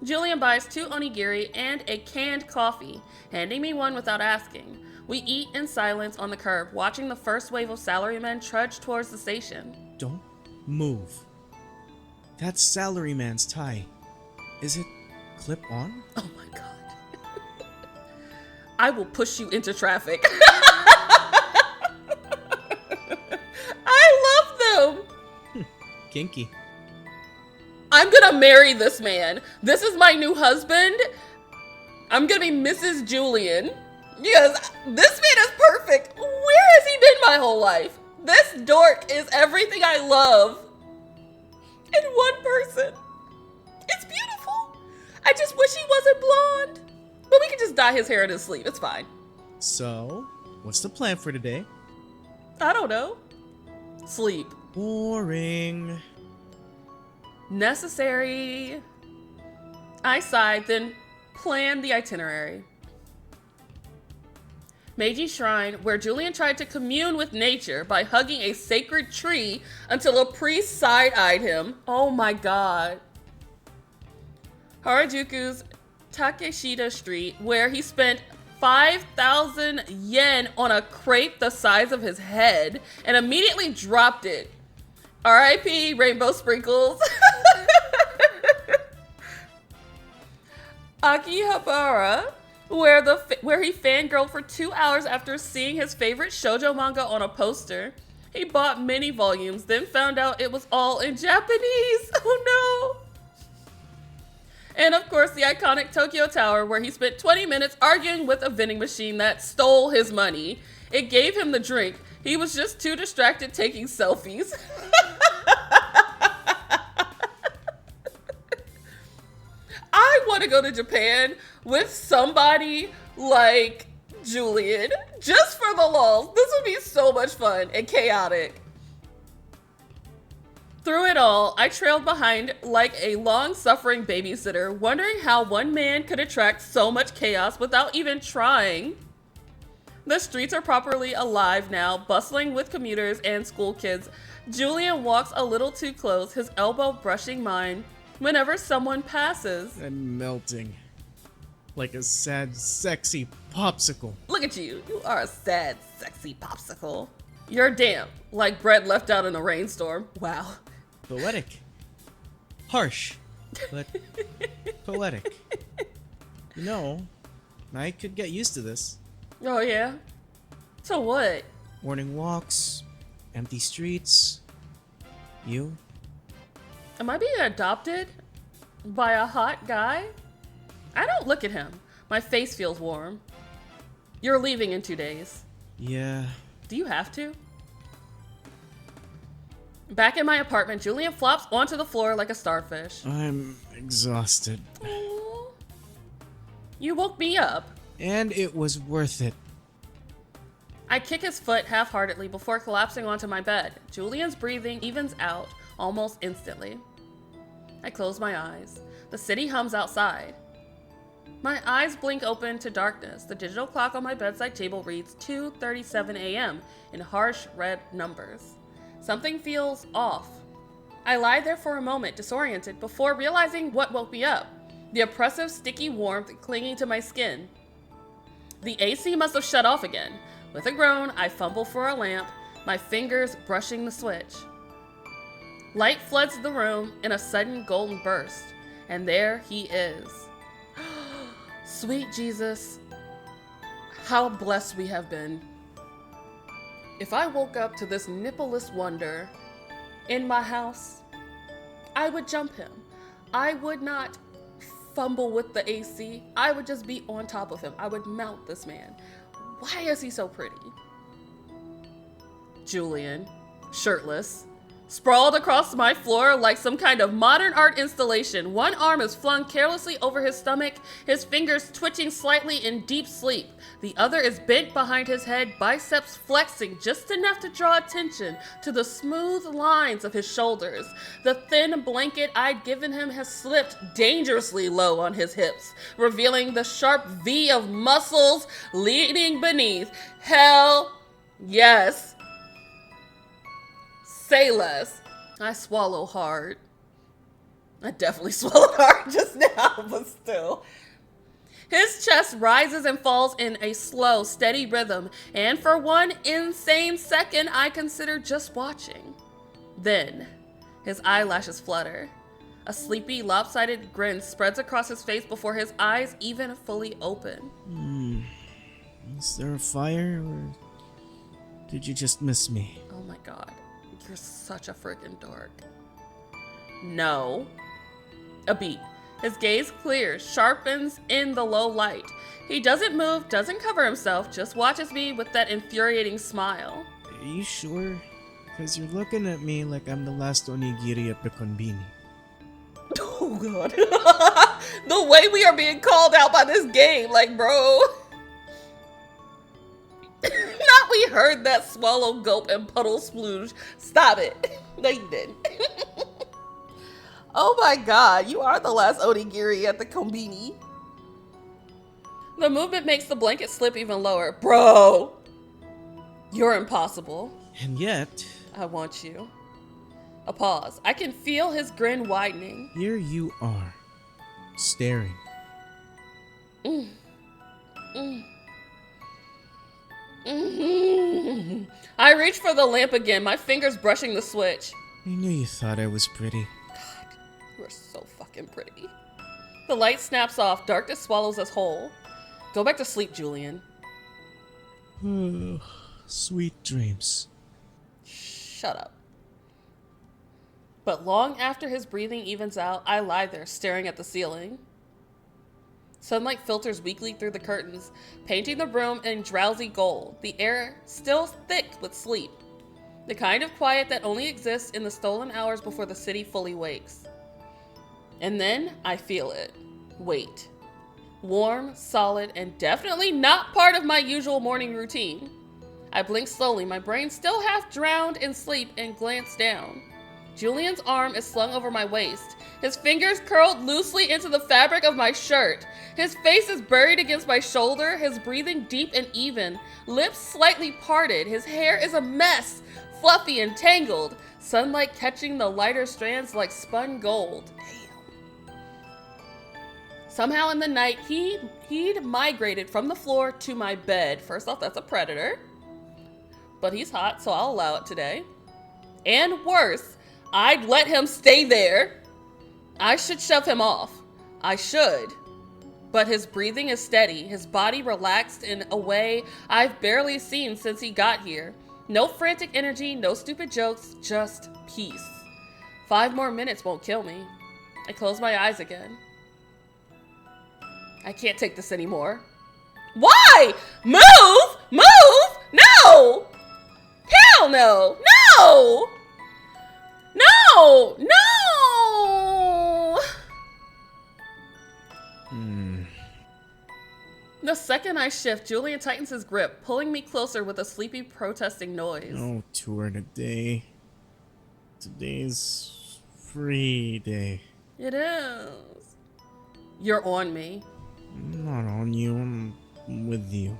Julian buys 2 onigiri and a canned coffee, handing me one without asking. We eat in silence on the curb, watching the first wave of salarymen trudge towards the station. Don't move. That's Salaryman's tie. Is it clip on? Oh my god. I will push you into traffic. I love them. Kinky. I'm gonna marry this man. This is my new husband. I'm gonna be Mrs. Julian. Yes, this man is perfect. Where has he been my whole life? This dork is everything I love. In one person. It's beautiful. I just wish he wasn't blonde. But we can just dye his hair in his sleep. It's fine. So, what's the plan for today? I don't know. Sleep. Boring. Necessary. I sighed, then planned the itinerary. Meiji Shrine, where Julian tried to commune with nature by hugging a sacred tree until a priest side-eyed him. Oh my god. Harajuku's Takeshita Street, where he spent 5,000 yen on a crepe the size of his head and immediately dropped it. R.I.P. Rainbow Sprinkles. Akihabara, where he fangirled for 2 hours after seeing his favorite shoujo manga on a poster. He bought many volumes, then found out it was all in Japanese. Oh no. And of course, the iconic Tokyo Tower, where he spent 20 minutes arguing with a vending machine that stole his money. It gave him the drink. He was just too distracted taking selfies. I want to go to Japan with somebody like Julian, just for the lulz. This would be so much fun and chaotic. Through it all, I trailed behind like a long-suffering babysitter, wondering how one man could attract so much chaos without even trying. The streets are properly alive now, bustling with commuters and school kids. Julian walks a little too close, his elbow brushing mine whenever someone passes. I'm melting. Like a sad, sexy popsicle. Look at you. You are a sad, sexy popsicle. You're damp, like bread left out in a rainstorm. Wow. Poetic. Harsh, but poetic. You know, I could get used to this. Oh yeah? So what? Morning walks, empty streets. You? Am I being adopted by a hot guy? I don't look at him. My face feels warm. You're leaving in 2 days. Yeah. Do you have to? Back in my apartment, Julian flops onto the floor like a starfish. I'm exhausted. Aww. You woke me up. And it was worth it. I kick his foot half-heartedly before collapsing onto my bed. Julian's breathing evens out almost instantly. I close my eyes. The city hums outside. My eyes blink open to darkness. The digital clock on my bedside table reads 2:37 a.m. in harsh red numbers. Something feels off. I lie there for a moment, disoriented, before realizing what woke me up. The oppressive, sticky warmth clinging to my skin. The AC must have shut off again. With a groan, I fumble for a lamp, my fingers brushing the switch. Light floods the room in a sudden golden burst, and there he is. Sweet Jesus, how blessed we have been. If I woke up to this nippleless wonder in my house, I would jump him. I would not fumble with the AC. I would just be on top of him. I would mount this man. Why is he so pretty? Julian, shirtless, sprawled across my floor like some kind of modern art installation. One arm is flung carelessly over his stomach, his fingers twitching slightly in deep sleep. The other is bent behind his head, biceps flexing just enough to draw attention to the smooth lines of his shoulders. The thin blanket I'd given him has slipped dangerously low on his hips, revealing the sharp V of muscles leading beneath. Hell yes. Say less. I swallow hard. I definitely swallowed hard just now, but still. His chest rises and falls in a slow, steady rhythm, and for one insane second, I consider just watching. Then, his eyelashes flutter. A sleepy, lopsided grin spreads across his face before his eyes even fully open. Is there a fire, or did you just miss me? Oh my god. You're such a freaking dork. No. A beat. His gaze clears, sharpens in the low light. He doesn't move, doesn't cover himself, just watches me with that infuriating smile. Are you sure? Because you're looking at me like I'm the last onigiri at the konbini. Oh god. The way we are being called out by this game, like, bro. Not we heard that swallow, gulp, and puddle splooge. Stop it. No, you didn't. Oh my god, you are the last onigiri at the konbini. The movement makes the blanket slip even lower. Bro, you're impossible. And yet, I want you. A pause. I can feel his grin widening. here you are, staring. I reach for the lamp again, my fingers brushing the switch. I knew you thought I was pretty. God, you are so fucking pretty. The light snaps off, darkness swallows us whole. Go back to sleep, Julian. Sweet dreams. Shut up. But long after his breathing evens out, I lie there staring at the ceiling. Sunlight filters weakly through the curtains, painting the room in drowsy gold, the air still thick with sleep. The kind of quiet that only exists in the stolen hours before the city fully wakes. And then I feel it. Wait. Warm, solid, and definitely not part of my usual morning routine. I blink slowly, my brain still half drowned in sleep, and glance down. Julian's arm is slung over my waist, his fingers curled loosely into the fabric of my shirt. His face is buried against my shoulder, his breathing deep and even, lips slightly parted. His hair is a mess, fluffy and tangled, sunlight catching the lighter strands like spun gold. Damn. Somehow in the night, he'd migrated from the floor to my bed. First off, that's a predator. But he's hot, so I'll allow it today. And worse, I'd let him stay there. I should shove him off. I should. But his breathing is steady, his body relaxed in a way I've barely seen since he got here. No frantic energy, no stupid jokes, just peace. 5 more minutes won't kill me. I close my eyes again. I can't take this anymore. Why? Move! Move! No! Hell no! No! No! No! The second I shift, Julian tightens his grip, pulling me closer with a sleepy, protesting noise. No tour today. Today's free day. It is. You're on me. I'm not on you, I'm with you.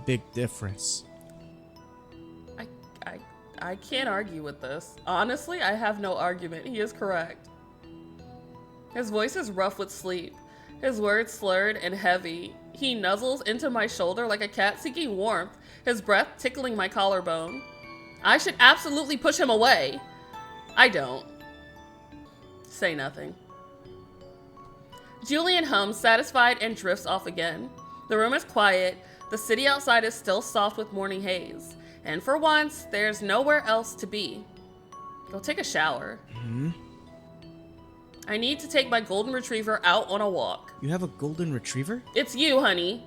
Big difference. I can't argue with this. Honestly, I have no argument. He is correct. His voice is rough with sleep. His words slurred and heavy. He nuzzles into my shoulder like a cat seeking warmth, his breath tickling my collarbone. I should absolutely push him away. I don't. Say nothing. Julian hums, satisfied, and drifts off again. The room is quiet. The city outside is still soft with morning haze. And for once, there's nowhere else to be. Go take a shower. I need to take my golden retriever out on a walk. You have a golden retriever? It's you, honey.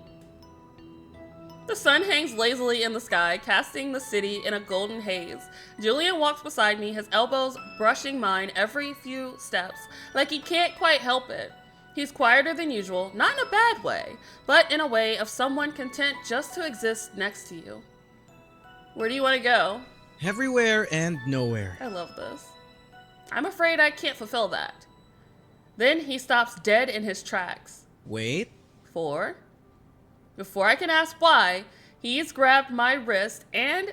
The sun hangs lazily in the sky, casting the city in a golden haze. Julian walks beside me, his elbows brushing mine every few steps, like he can't quite help it. He's quieter than usual, not in a bad way, but in a way of someone content just to exist next to you. Where do you want to go? Everywhere and nowhere. I love this. I'm afraid I can't fulfill that. Then he stops dead in his tracks. Wait. Before I can ask why, he's grabbed my wrist and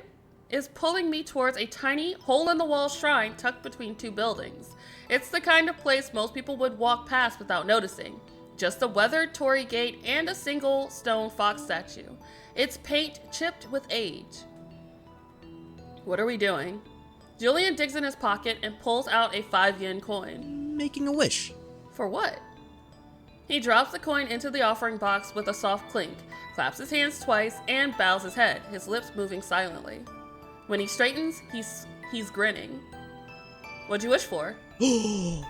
is pulling me towards a tiny hole-in-the-wall shrine tucked between two buildings. It's the kind of place most people would walk past without noticing. Just a weathered torii gate and a single stone fox statue. Its paint chipped with age. What are we doing? Julian digs in his pocket and pulls out a 5-yen coin. Making a wish. For what? He drops the coin into the offering box with a soft clink, claps his hands twice, and bows his head, his lips moving silently. When he straightens, he's grinning. What'd you wish for? Oh,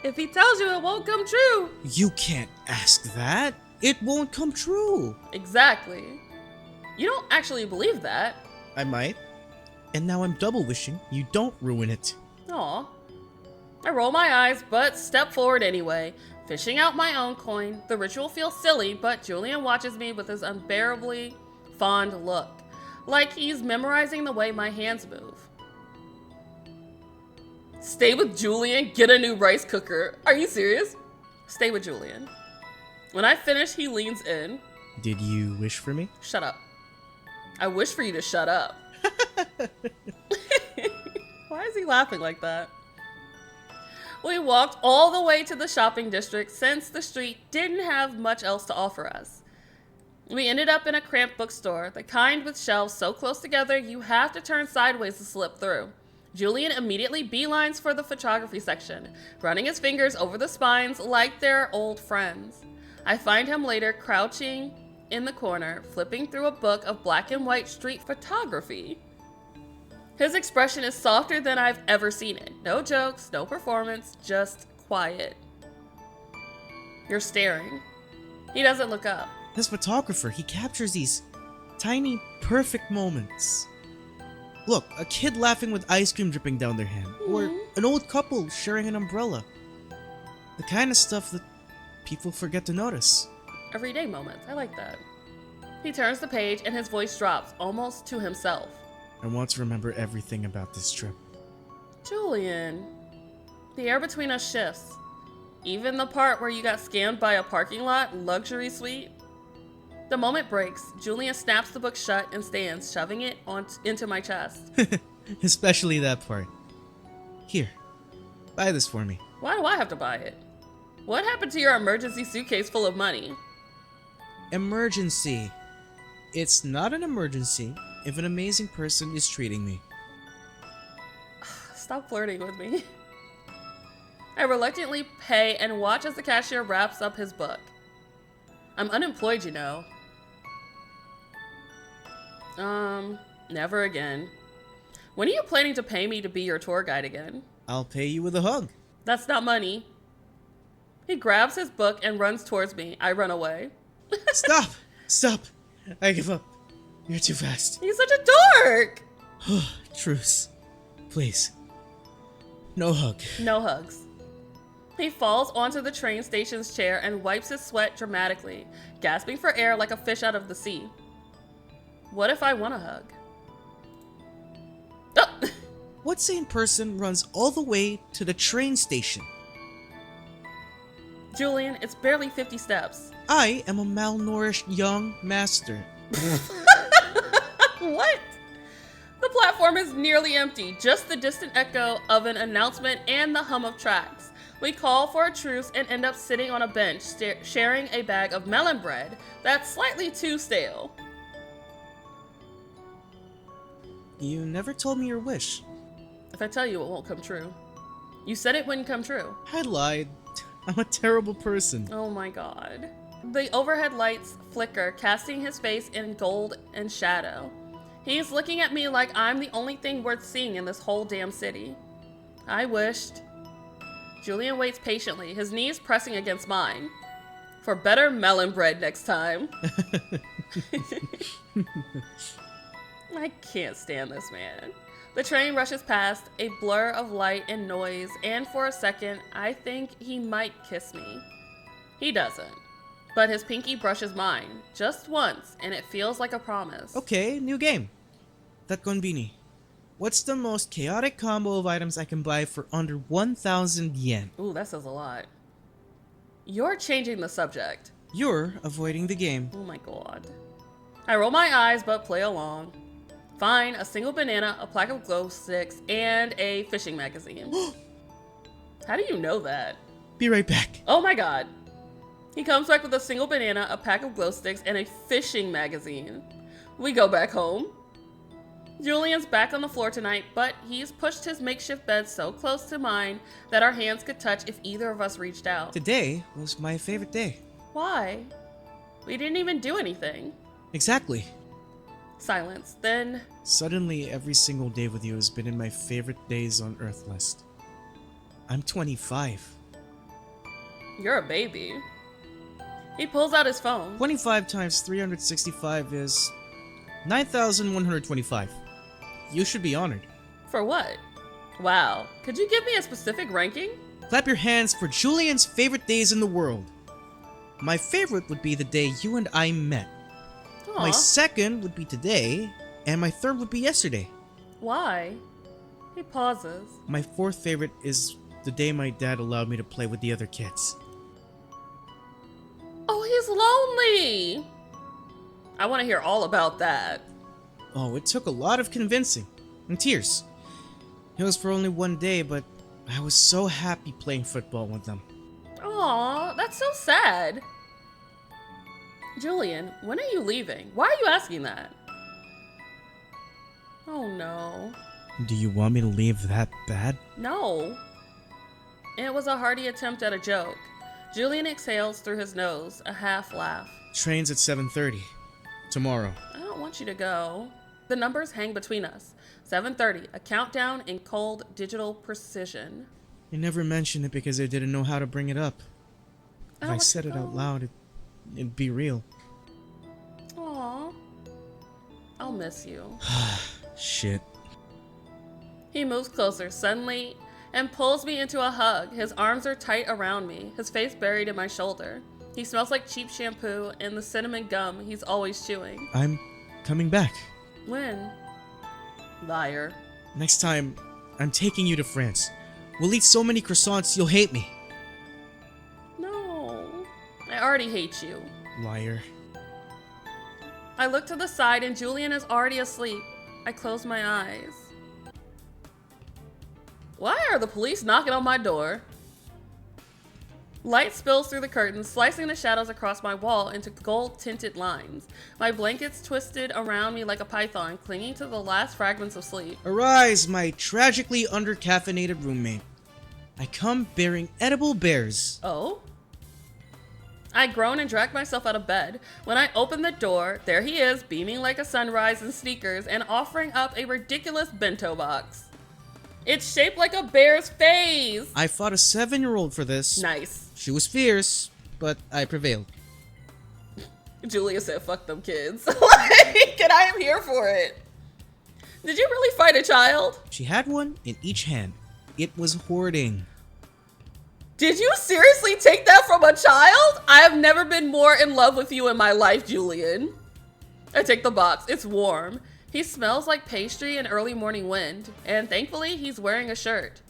if he tells you, it won't come true. You can't ask that. It won't come true. Exactly. You don't actually believe that. I might. And now I'm double wishing you don't ruin it. Aw. I roll my eyes, but step forward anyway, fishing out my own coin. The ritual feels silly, but Julian watches me with his unbearably fond look, like he's memorizing the way my hands move. Stay with Julian, get a new rice cooker. Are you serious? Stay with Julian. When I finish, he leans in. Did you wish for me? Shut up. I wish for you to shut up. Why is he laughing like that? We walked all the way to the shopping district since the street didn't have much else to offer us. We ended up in a cramped bookstore, the kind with shelves so close together you have to turn sideways to slip through. Julian immediately beelines for the photography section, running his fingers over the spines like they're old friends. I find him later crouching in the corner, flipping through a book of black and white street photography. His expression is softer than I've ever seen it. No jokes, no performance, just quiet. You're staring. He doesn't look up. This photographer, he captures these tiny, perfect moments. Look, a kid laughing with ice cream dripping down their hand, or an old couple sharing an umbrella. The kind of stuff that people forget to notice. Everyday moments. I like that. He turns the page and his voice drops, almost to himself. I want to remember everything about this trip. Julian. The air between us shifts. Even the part where you got scammed by a parking lot luxury suite. The moment breaks. Julian snaps the book shut and stands, shoving it into my chest. Especially that part. Here, buy this for me. Why do I have to buy it? What happened to your emergency suitcase full of money? Emergency. It's not an emergency if an amazing person is treating me. Stop flirting with me. I reluctantly pay and watch as the cashier wraps up his book. I'm unemployed, you know. Never again. When are you planning to pay me to be your tour guide again? I'll pay you with a hug. That's not money. He grabs his book and runs towards me. I run away. Stop! Stop! I give up. You're too fast. He's such a dork! Truce. Please. No hug. No hugs. He falls onto the train station's chair and wipes his sweat dramatically, gasping for air like a fish out of the sea. What if I want a hug? Oh! What sane person runs all the way to the train station? Julian, it's barely 50 steps. I am a malnourished young master. What? The platform is nearly empty, just the distant echo of an announcement and the hum of tracks. We call for a truce and end up sitting on a bench, sharing a bag of melon bread that's slightly too stale. You never told me your wish. If I tell you, it won't come true. You said it wouldn't come true. I lied. I'm a terrible person. Oh my god. The overhead lights flicker, casting his face in gold and shadow. He's looking at me like I'm the only thing worth seeing in this whole damn city. I wished. Julian waits patiently, his knees pressing against mine. For better melon bread next time. I can't stand this man. The train rushes past, a blur of light and noise, and for a second, I think he might kiss me. He doesn't. But his pinky brushes mine, just once, and it feels like a promise. Okay, new game. Tatkonbini. What's the most chaotic combo of items I can buy for under 1,000 yen? Ooh, that says a lot. You're changing the subject. You're avoiding the game. Oh my god. I roll my eyes, but play along. Fine, a single banana, a pack of glow sticks, and a fishing magazine. How do you know that? Be right back. Oh my god. He comes back with a single banana, a pack of glow sticks, and a fishing magazine. We go back home. Julian's back on the floor tonight, but he's pushed his makeshift bed so close to mine that our hands could touch if either of us reached out. Today was my favorite day. Why? We didn't even do anything. Exactly. Silence. Then, Suddenly, every single day with you has been in my favorite days on Earth list. I'm 25. you're a baby. He pulls out his phone. 25 times 365 is 9,125. You should be honored. For what? Wow. Could you give me a specific ranking? Clap your hands for Julian's favorite days in the world. My favorite would be the day you and I met. Aw. My second would be today, and my third would be yesterday. Why? He pauses. My fourth favorite is the day my dad allowed me to play with the other kids. Oh, he's lonely. I want to hear all about that. Oh, it took a lot of convincing, and tears. It was for only one day, but I was so happy playing football with them. Aw, that's so sad. Julian, when are you leaving? Why are you asking that? Oh no. Do you want me to leave that bad? No. It was a hearty attempt at a joke. Julian exhales through his nose, a half laugh. Train's at 7:30. Tomorrow. I don't want you to go. The numbers hang between us. 7:30, a countdown in cold digital precision. I never mentioned it because I didn't know how to bring it up. If I said it out loud, it'd be real. Aw. I'll miss you. Shit. He moves closer suddenly and pulls me into a hug. His arms are tight around me, his face buried in my shoulder. He smells like cheap shampoo and the cinnamon gum he's always chewing. I'm coming back. When? Liar. Next time, I'm taking you to France. We'll eat so many croissants you'll hate me. No. I already hate you. Liar. I look to the side and Julian is already asleep. I close my eyes. Why are the police knocking on my door? Light spills through the curtains, slicing the shadows across my wall into gold-tinted lines. My blankets twisted around me like a python, clinging to the last fragments of sleep. Arise, my tragically under-caffeinated roommate. I come bearing edible bears. Oh? I groan and drag myself out of bed. When I open the door, there he is, beaming like a sunrise in sneakers and offering up a ridiculous bento box. It's shaped like a bear's face! I fought a 7-year-old for this. Nice. She was fierce, but I prevailed. Julia said, fuck them kids. Like, and I am here for it. Did you really fight a child? She had one in each hand. It was hoarding. Did you seriously take that from a child? I have never been more in love with you in my life, Julian. I take the box. It's warm. He smells like pastry and early morning wind, and thankfully he's wearing a shirt.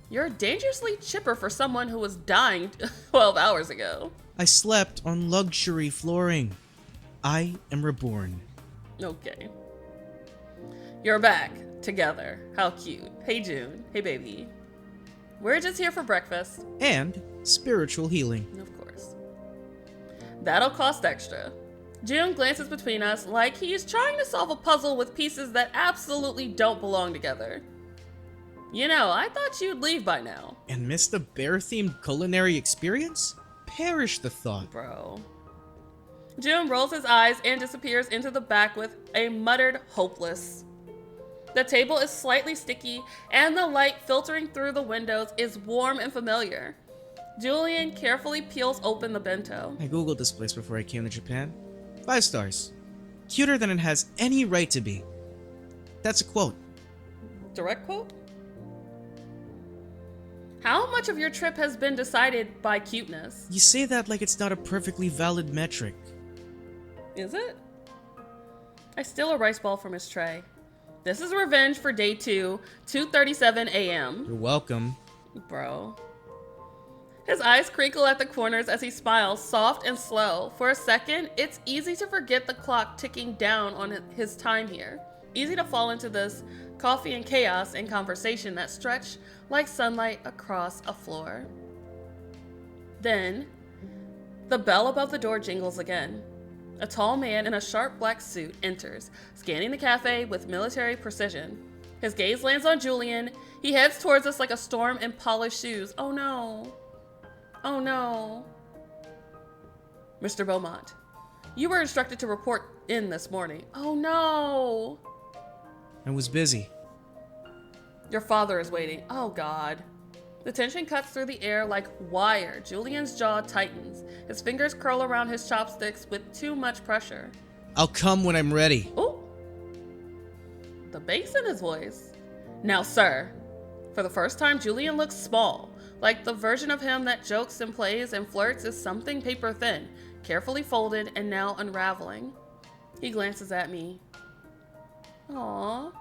You're dangerously chipper for someone who was dying 12 hours ago. I slept on luxury flooring. I am reborn. Okay. You're back. Together. How cute. Hey, June. Hey, baby. We're just here for breakfast. And spiritual healing. Of course. That'll cost extra. June glances between us like he is trying to solve a puzzle with pieces that absolutely don't belong together. You know, I thought you'd leave by now. And miss the bear-themed culinary experience? Perish the thought. Bro. June rolls his eyes and disappears into the back with a muttered hopeless. The table is slightly sticky, and the light filtering through the windows is warm and familiar. Julian carefully peels open the bento. I googled this place before I came to Japan. 5 stars. Cuter than it has any right to be. That's a quote. Direct quote? How much of your trip has been decided by cuteness? You say that like it's not a perfectly valid metric. Is it? I steal a rice ball from his tray. This is revenge for day 2, 2:37 a.m. You're welcome. Bro. His eyes crinkle at the corners as he smiles, soft and slow. For a second, it's easy to forget the clock ticking down on his time here. Easy to fall into this coffee and chaos and conversation that stretch like sunlight across a floor. Then, the bell above the door jingles again. A tall man in a sharp black suit enters, scanning the cafe with military precision. His gaze lands on Julian. He heads towards us like a storm in polished shoes. Oh no. Oh no. Mr. Beaumont, you were instructed to report in this morning. Oh no. I was busy. Your father is waiting. Oh God. The tension cuts through the air like wire. Julian's jaw tightens. His fingers curl around his chopsticks with too much pressure. I'll come when I'm ready. Ooh. The bass in his voice. Now, sir. For the first time, Julian looks small. Like the version of him that jokes and plays and flirts is something paper thin, carefully folded and now unraveling. He glances at me. Aww.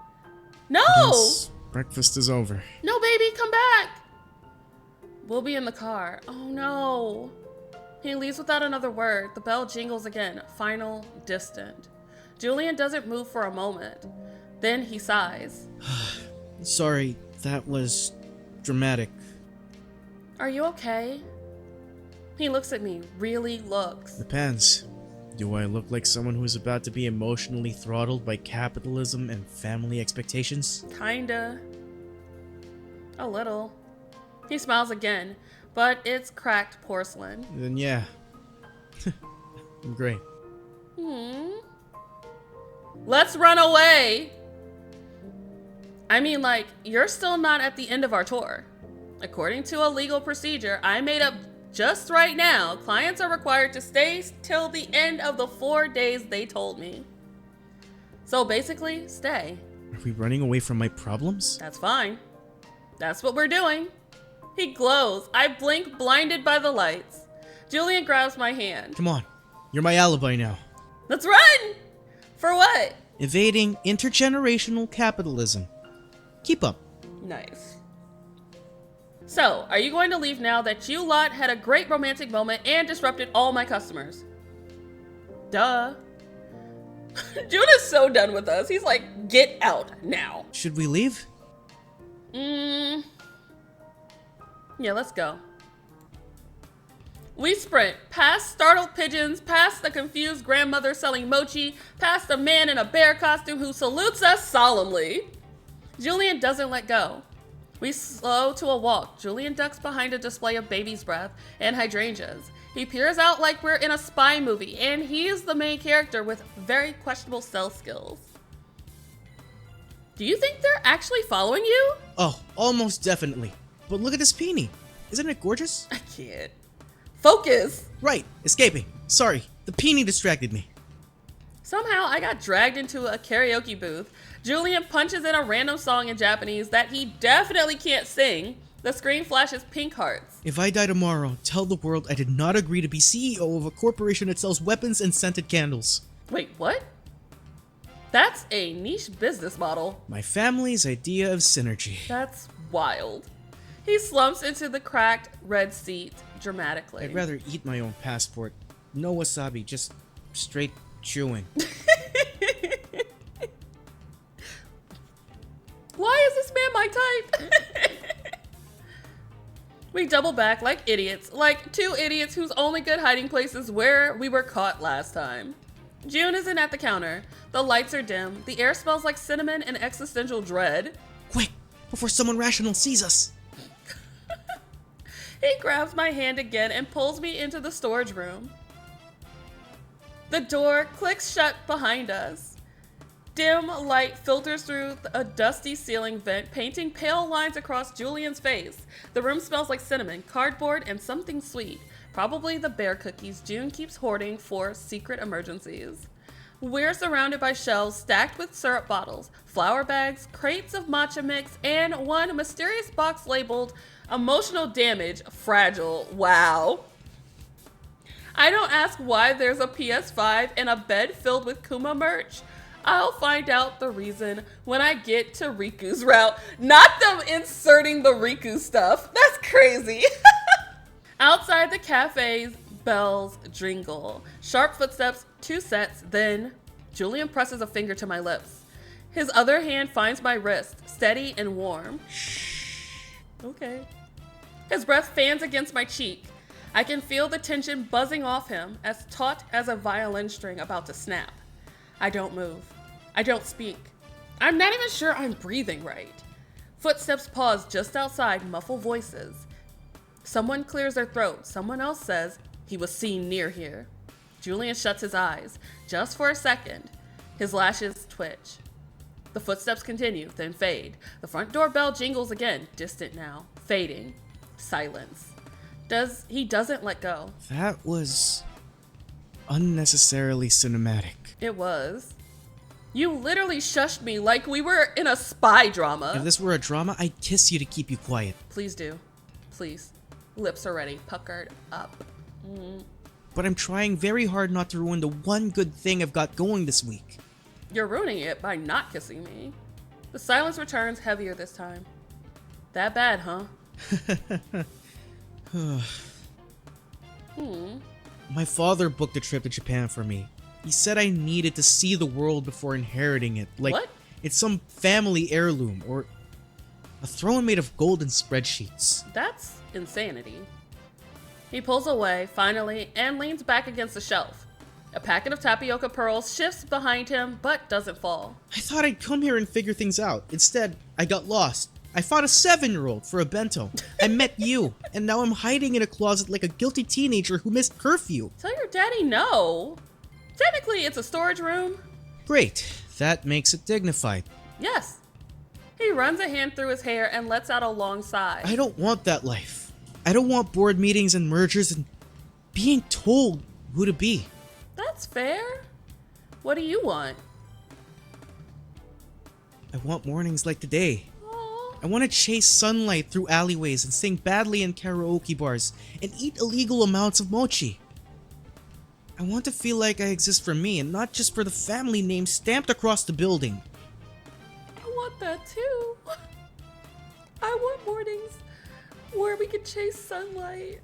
No! Yes, breakfast is over. No, baby, come back! We'll be in the car. Oh no. He leaves without another word. The bell jingles again, final, distant. Julian doesn't move for a moment. Then he sighs. Sorry, that was dramatic. Are you okay? He looks at me, really looks. Depends. Do I look like someone who's about to be emotionally throttled by capitalism and family expectations? Kinda. A little. He smiles again, but it's cracked porcelain. Then yeah. I'm great. Let's run away! I mean, like, you're still not at the end of our tour. According to a legal procedure I made up just right now, clients are required to stay till the end of the 4 days they told me. So basically, stay. Are we running away from my problems? That's fine. That's what we're doing. He glows. I blink, blinded by the lights. Julian grabs my hand. Come on. You're my alibi now. Let's run! For what? Evading intergenerational capitalism. Keep up. Nice. So, are you going to leave now that you lot had a great romantic moment and disrupted all my customers? Duh. June is so done with us. He's like, get out now. Should we leave? Yeah, let's go. We sprint past startled pigeons, past the confused grandmother selling mochi, past a man in a bear costume who salutes us solemnly. Julian doesn't let go. We slow to a walk. Julian ducks behind a display of baby's breath and hydrangeas. He peers out like we're in a spy movie, and he is the main character with very questionable stealth skills. Do you think they're actually following you? Oh, almost definitely. But look at this peony. Isn't it gorgeous? I can't. Focus! Right, escaping. Sorry, the peony distracted me. Somehow I got dragged into a karaoke booth. Julian punches in a random song in Japanese that he definitely can't sing. The screen flashes pink hearts. If I die tomorrow, tell the world I did not agree to be CEO of a corporation that sells weapons and scented candles. Wait, what? That's a niche business model. My family's idea of synergy. That's wild. He slumps into the cracked red seat dramatically. I'd rather eat my own passport. No wasabi, just straight chewing. Why is this man my type? We double back like idiots, like two idiots whose only good hiding place is where we were caught last time. June isn't at the counter. The lights are dim. The air smells like cinnamon and existential dread. Quick, before someone rational sees us. He grabs my hand again and pulls me into the storage room. The door clicks shut behind us. Dim light filters through a dusty ceiling vent, painting pale lines across Julian's face. The room smells like cinnamon, cardboard, and something sweet. Probably the bear cookies June keeps hoarding for secret emergencies. We're surrounded by shelves stacked with syrup bottles, flour bags, crates of matcha mix, and one mysterious box labeled emotional damage, fragile. Wow. I don't ask why there's a PS5 and a bed filled with Kuma merch. I'll find out the reason when I get to Riku's route. Not them inserting the Riku stuff. That's crazy. Outside the cafe's bells jingle. Sharp footsteps, 2 sets, then Julian presses a finger to my lips. His other hand finds my wrist, steady and warm. Okay. His breath fans against my cheek. I can feel the tension buzzing off him, as taut as a violin string about to snap. I don't move. I don't speak. I'm not even sure I'm breathing right. Footsteps pause just outside, muffled voices. Someone clears their throat. Someone else says, he was seen near here. Julian shuts his eyes, just for a second. His lashes twitch. The footsteps continue, then fade. The front door bell jingles again, distant now, fading. Silence. He doesn't let go. That was unnecessarily cinematic. It was. You literally shushed me like we were in a spy drama. If this were a drama, I'd kiss you to keep you quiet. Please do. Please. Lips already puckered up. But I'm trying very hard not to ruin the one good thing I've got going this week. You're ruining it by not kissing me. The silence returns, heavier this time. That bad, huh? My father booked a trip to Japan for me. He said I needed to see the world before inheriting it. Like, What? it's some family heirloom or a throne made of gold and spreadsheets. That's insanity. He pulls away, finally, and leans back against the shelf. A packet of tapioca pearls shifts behind him, but doesn't fall. I thought I'd come here and figure things out. Instead, I got lost. I fought a 7-year-old for a bento. I met you, and now I'm hiding in a closet like a guilty teenager who missed curfew. Tell your daddy no. Technically, it's a storage room. Great. That makes it dignified. Yes. He runs a hand through his hair and lets out a long sigh. I don't want that life. I don't want board meetings and mergers and being told who to be. That's fair. What do you want? I want mornings like today. Aw. I want to chase sunlight through alleyways and sing badly in karaoke bars and eat illegal amounts of mochi. I want to feel like I exist for me and not just for the family name stamped across the building. I want that too. I want mornings where we can chase sunlight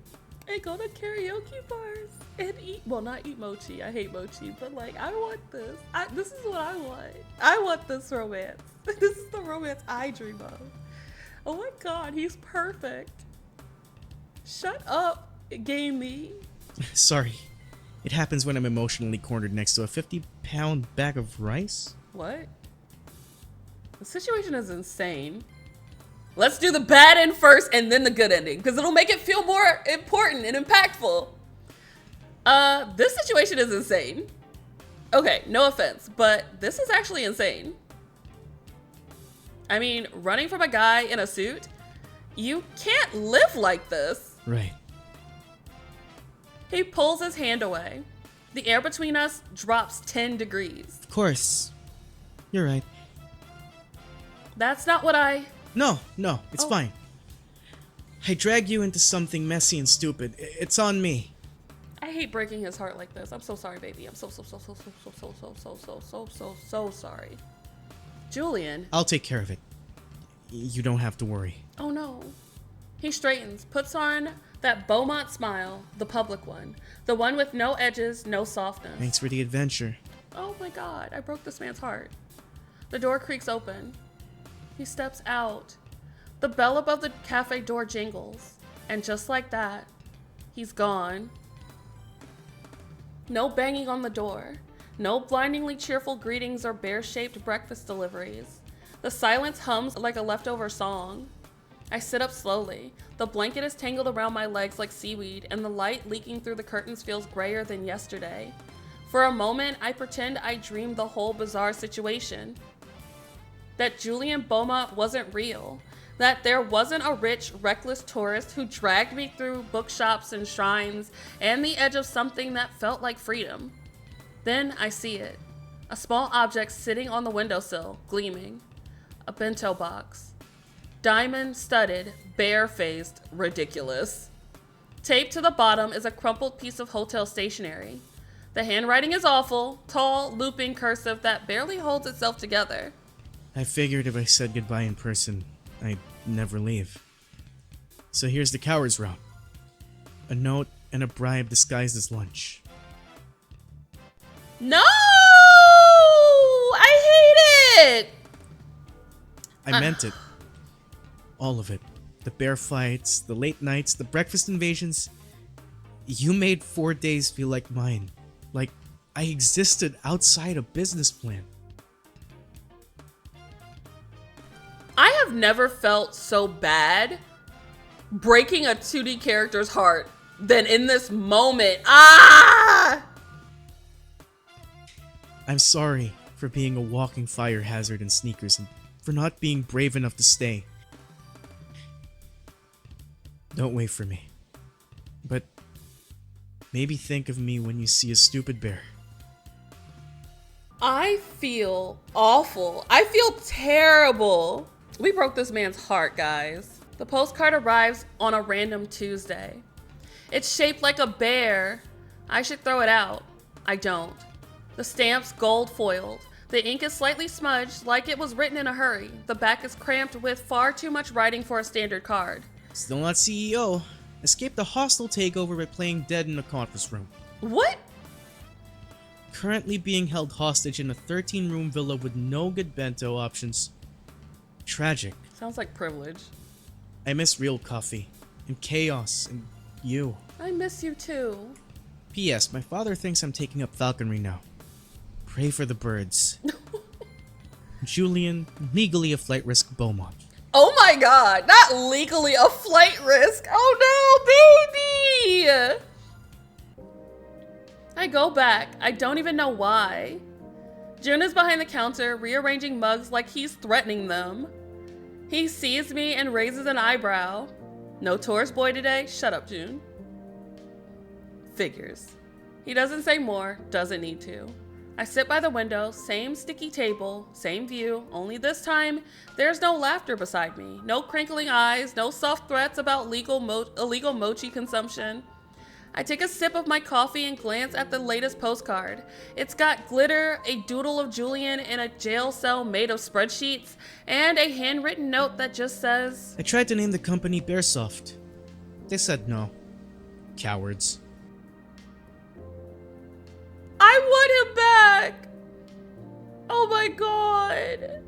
and go to karaoke bars and eat, well, not eat mochi. I hate mochi, but like, I want this. This is what I want. I want this romance. This is the romance I dream of. Oh my God, he's perfect. Shut up, game me. Sorry. It happens when I'm emotionally cornered next to a 50-pound bag of rice. What? The situation is insane. Let's do the bad end first and then the good ending, because it'll make it feel more important and impactful. This situation is insane. Okay, no offense, but this is actually insane. I mean, running from a guy in a suit, you can't live like this. Right. He pulls his hand away. The air between us drops 10 degrees. Of course. You're right. That's not what I... No, it's Oh. fine. I dragged you into something messy and stupid. It's on me. I hate breaking his heart like this. I'm so sorry, baby. I'm so sorry. Julian. I'll take care of it. You don't have to worry. Oh no. He straightens, puts on that Beaumont smile, the public one. The one with no edges, no softness. Thanks for the adventure. Oh my God, I broke this man's heart. The door creaks open. He steps out. The bell above the cafe door jingles. And just like that, he's gone. No banging on the door. No blindingly cheerful greetings or bear-shaped breakfast deliveries. The silence hums like a leftover song. I sit up slowly. The blanket is tangled around my legs like seaweed, and the light leaking through the curtains feels grayer than yesterday. For a moment, I pretend I dreamed the whole bizarre situation. That Julian Beaumont wasn't real. That there wasn't a rich, reckless tourist who dragged me through bookshops and shrines and the edge of something that felt like freedom. Then I see it. A small object sitting on the windowsill, gleaming. A bento box. Diamond-studded, bare-faced, ridiculous. Taped to the bottom is a crumpled piece of hotel stationery. The handwriting is awful, tall, looping cursive that barely holds itself together. I figured if I said goodbye in person, I'd never leave. So here's the coward's route. A note and a bribe disguised as lunch. No! I hate it! I meant it. All of it. The bear fights, the late nights, the breakfast invasions. You made 4 days feel like mine. Like I existed outside a business plan. I have never felt so bad breaking a 2D character's heart than in this moment. Ah! I'm sorry for being a walking fire hazard in sneakers and for not being brave enough to stay. Don't wait for me. But maybe think of me when you see a stupid bear. I feel awful. I feel terrible. We broke this man's heart, guys. The postcard arrives on a random Tuesday. It's shaped like a bear. I should throw it out. I don't. The stamp's gold foiled. The ink is slightly smudged, like it was written in a hurry. The back is cramped with far too much writing for a standard card. Still not CEO. Escaped a hostile takeover by playing dead in a conference room. What? Currently being held hostage in a 13-room villa with no good bento options. Tragic. Sounds like privilege. I miss real coffee, and chaos, and you. I miss you too. P.S. My father thinks I'm taking up falconry now. Pray for the birds. Julian, legally a flight risk Beaumont. Oh my god, not legally a flight risk. Oh no, baby! I go back. I don't even know why. June is behind the counter, rearranging mugs like he's threatening them. He sees me and raises an eyebrow. No tourist boy today? Shut up, June. Figures. He doesn't say more, doesn't need to. I sit by the window, same sticky table, same view, only this time, there's no laughter beside me. No crinkling eyes, no soft threats about illegal mochi consumption. I take a sip of my coffee and glance at the latest postcard. It's got glitter, a doodle of Julian in a jail cell made of spreadsheets, and a handwritten note that just says, I tried to name the company Bearsoft. They said no. Cowards. I want him back! Oh my god.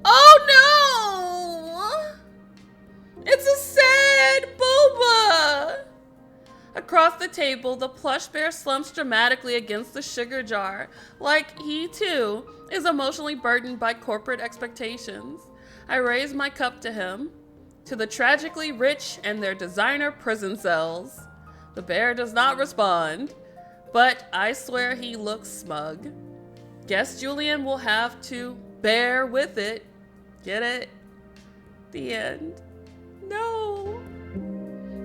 Oh no! It's a sad boba! Across the table, the plush bear slumps dramatically against the sugar jar, like he too is emotionally burdened by corporate expectations. I raise my cup to him, to the tragically rich and their designer prison cells. The bear does not respond, but I swear he looks smug. Guess Julian will have to bear with it. Get it? The end. No.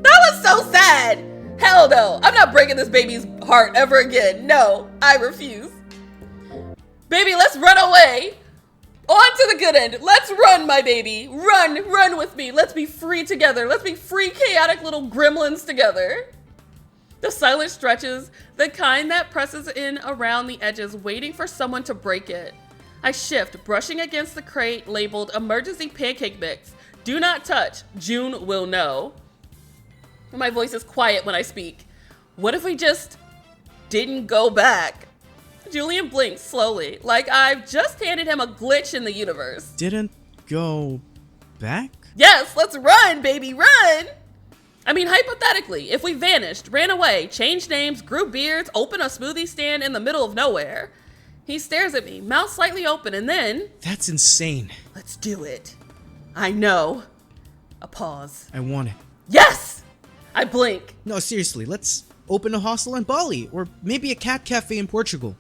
That was so sad! Hell no, I'm not breaking this baby's heart ever again. No, I refuse. Baby, let's run away. On to the good end. Let's run, my baby. Run with me. Let's be free together. Let's be free, chaotic little gremlins together. The silence stretches, the kind that presses in around the edges, waiting for someone to break it. I shift, brushing against the crate labeled emergency pancake mix. Do not touch. June will know. My voice is quiet when I speak. What if we just didn't go back? Julian blinks slowly, like I've just handed him a glitch in the universe. Didn't go back? Yes, let's run, baby, run! I mean, hypothetically, if we vanished, ran away, changed names, grew beards, opened a smoothie stand in the middle of nowhere. He stares at me, mouth slightly open, and then... That's insane. Let's do it. I know. A pause. I want it. Yes! I blink. No, seriously, let's open a hostel in Bali, or maybe a cat cafe in Portugal.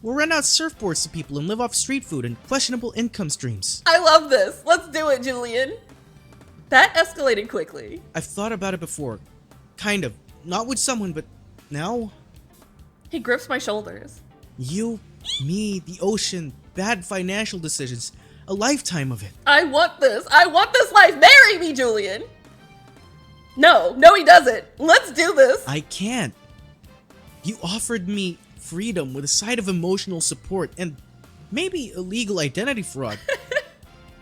We'll rent out surfboards to people and live off street food and questionable income streams. I love this. Let's do it, Julian. That escalated quickly. I've thought about it before. Kind of. Not with someone, but now? He grips my shoulders. You, me, the ocean, bad financial decisions. A lifetime of it. I want this. I want this life. Marry me, Julian. No, he doesn't. Let's do this. I can't. You offered me freedom with a side of emotional support and maybe illegal identity fraud.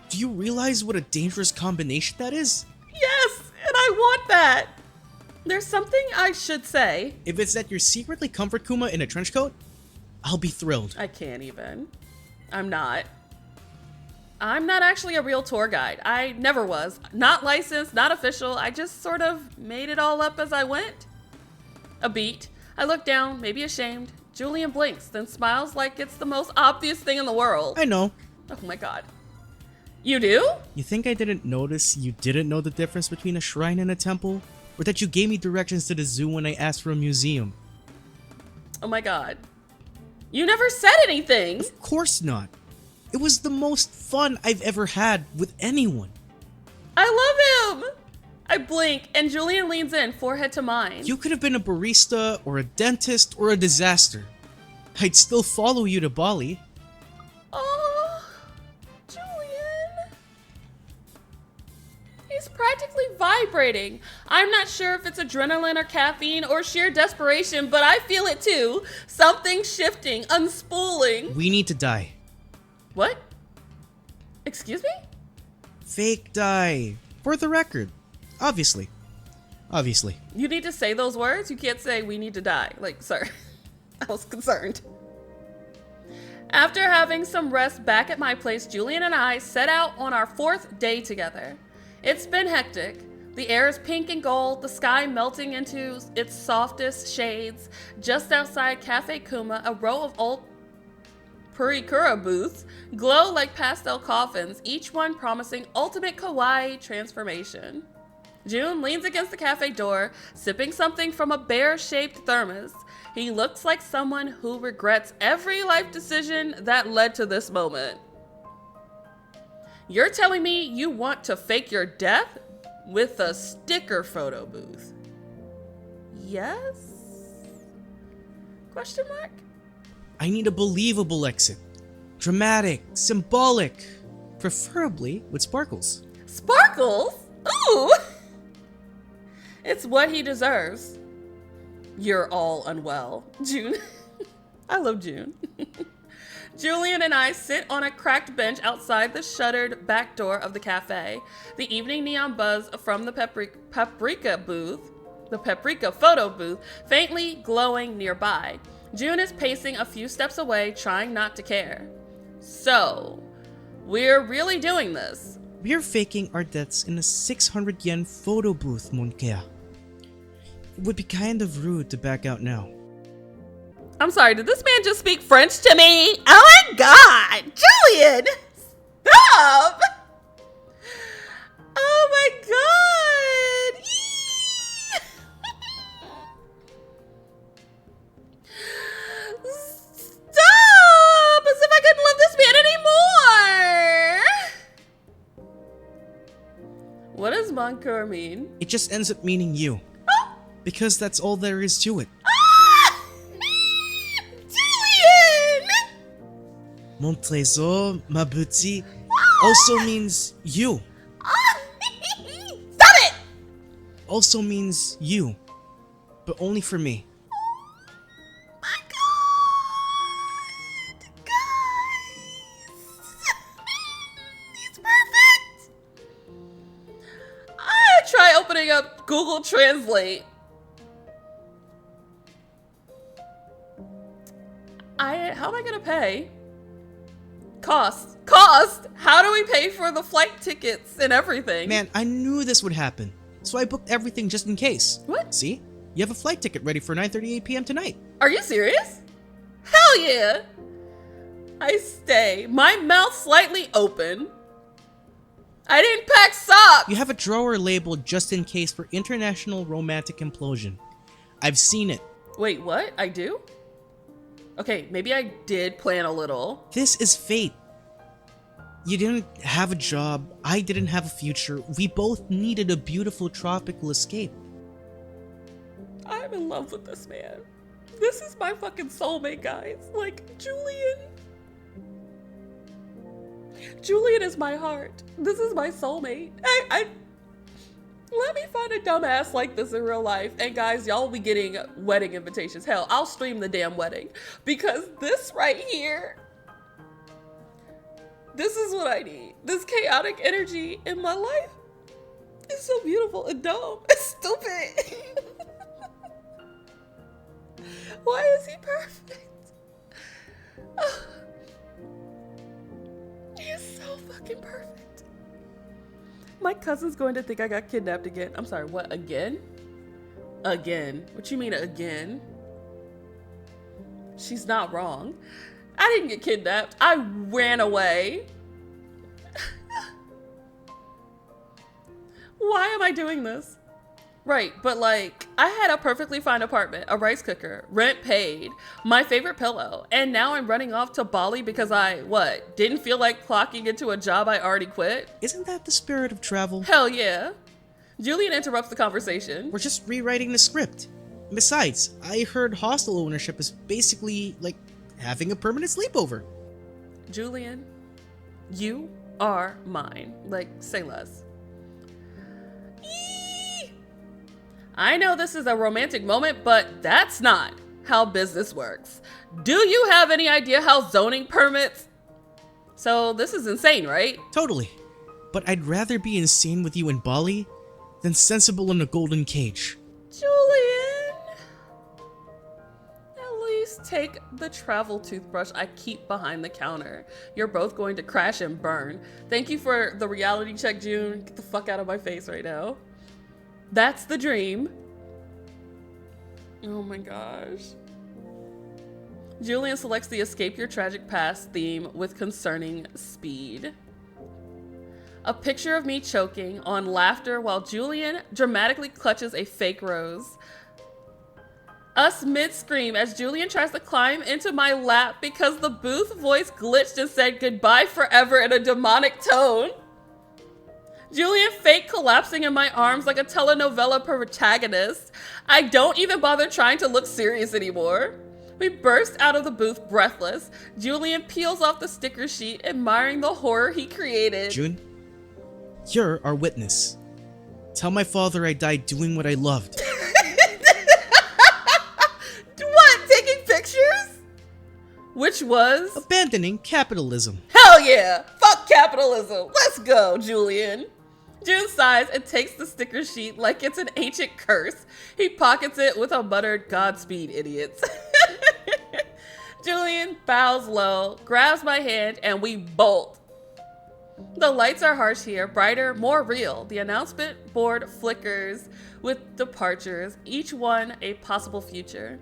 Do you realize what a dangerous combination that is? Yes, and I want that. There's something I should say. If it's that you're secretly Comfort Kuma in a trench coat, I'll be thrilled. I can't even. I'm not actually a real tour guide. I never was. Not licensed, not official. I just sort of made it all up as I went. A beat. I look down, maybe ashamed. Julian blinks, then smiles like it's the most obvious thing in the world. I know. Oh my god. You do? You think I didn't notice you didn't know the difference between a shrine and a temple? Or that you gave me directions to the zoo when I asked for a museum? Oh my god. You never said anything! Of course not. It was the most fun I've ever had with anyone. I love him! I blink, and Julian leans in, forehead to mine. You could have been a barista, or a dentist, or a disaster. I'd still follow you to Bali. Oh, Julian. He's practically vibrating. I'm not sure if it's adrenaline or caffeine or sheer desperation, but I feel it too. Something shifting, unspooling. We need to die. What? Excuse me? Fake die. For the record. Obviously. You need to say those words? You can't say we need to die. Like, sir. I was concerned. After having some rest back at my place, Julian and I set out on our 4th day together. It's been hectic. The air is pink and gold, the sky melting into its softest shades. Just outside Cafe Kuma, a row of old Purikura booths glow like pastel coffins, each one promising ultimate kawaii transformation. June leans against the cafe door, sipping something from a bear-shaped thermos. He looks like someone who regrets every life decision that led to this moment. You're telling me you want to fake your death with a sticker photo booth? Yes? Question mark? I need a believable exit. Dramatic, symbolic, preferably with sparkles. Sparkles? Ooh! It's what he deserves. You're all unwell. June. I love June. Julian and I sit on a cracked bench outside the shuttered back door of the cafe. The evening neon buzz from the paprika photo booth, faintly glowing nearby. June is pacing a few steps away, trying not to care. So, we're really doing this. We're faking our deaths in a 600 yen photo booth, Monkea. It would be kind of rude to back out now. I'm sorry, did this man just speak French to me? Oh my god! Julian! Stop! Oh my god! Stop! As if I couldn't love this man anymore! What does Moncoeur mean? It just ends up meaning you. Because that's all there is to it. Julian! Mon trésor, ma petite, also means you. Stop it! Also means you. But only for me. My god! Guys! He's perfect! I try opening up Google Translate. How am I gonna pay? Cost! How do we pay for the flight tickets and everything? Man, I knew this would happen. So I booked everything just in case. What? See? You have a flight ticket ready for 9:38 p.m. tonight. Are you serious? Hell yeah! I stay, my mouth slightly open. I didn't pack socks! You have a drawer labeled just in case for international romantic implosion. I've seen it. Wait, what? I do? Okay, maybe I did plan a little. This is fate. You didn't have a job, I didn't have a future. We both needed a beautiful tropical escape. I'm in love with this man. This is my fucking soulmate, guys. Like, Julian. Julian is my heart. This is my soulmate. Let me find a dumbass like this in real life. And guys, y'all will be getting wedding invitations. Hell, I'll stream the damn wedding. Because this right here, this is what I need. This chaotic energy in my life is so beautiful and dumb. It's stupid. Why is he perfect? He is so fucking perfect. My cousin's going to think I got kidnapped again. I'm sorry, what, again? Again. What you mean again? She's not wrong. I didn't get kidnapped. I ran away. Why am I doing this? Right, but like, I had a perfectly fine apartment, a rice cooker, rent paid, my favorite pillow, and now I'm running off to Bali because I, didn't feel like clocking into a job I already quit? Isn't that the spirit of travel? Hell yeah. Julian interrupts the conversation. We're just rewriting the script. Besides, I heard hostel ownership is basically like having a permanent sleepover. Julian, you are mine. Like, say less. I know this is a romantic moment, but that's not how business works. Do you have any idea how zoning permits? So this is insane, right? Totally. But I'd rather be insane with you in Bali than sensible in a golden cage. Julian, at least take the travel toothbrush I keep behind the counter. You're both going to crash and burn. Thank you for the reality check, June. Get the fuck out of my face right now. That's the dream. Oh my gosh. Julian selects the Escape Your Tragic Past theme with concerning speed. A picture of me choking on laughter while Julian dramatically clutches a fake rose. Us mid-scream as Julian tries to climb into my lap because the booth voice glitched and said goodbye forever in a demonic tone. Julian fake collapsing in my arms like a telenovela protagonist. I don't even bother trying to look serious anymore. We burst out of the booth breathless. Julian peels off the sticker sheet, admiring the horror he created. June, you're our witness. Tell my father I died doing what I loved. What, taking pictures? Which was? Abandoning capitalism. Hell yeah! Fuck capitalism! Let's go, Julian! June sighs and takes the sticker sheet like it's an ancient curse. He pockets it with a muttered Godspeed, idiots. Julian bows low, grabs my hand, and we bolt. The lights are harsh here, brighter, more real. The announcement board flickers with departures, each one a possible future.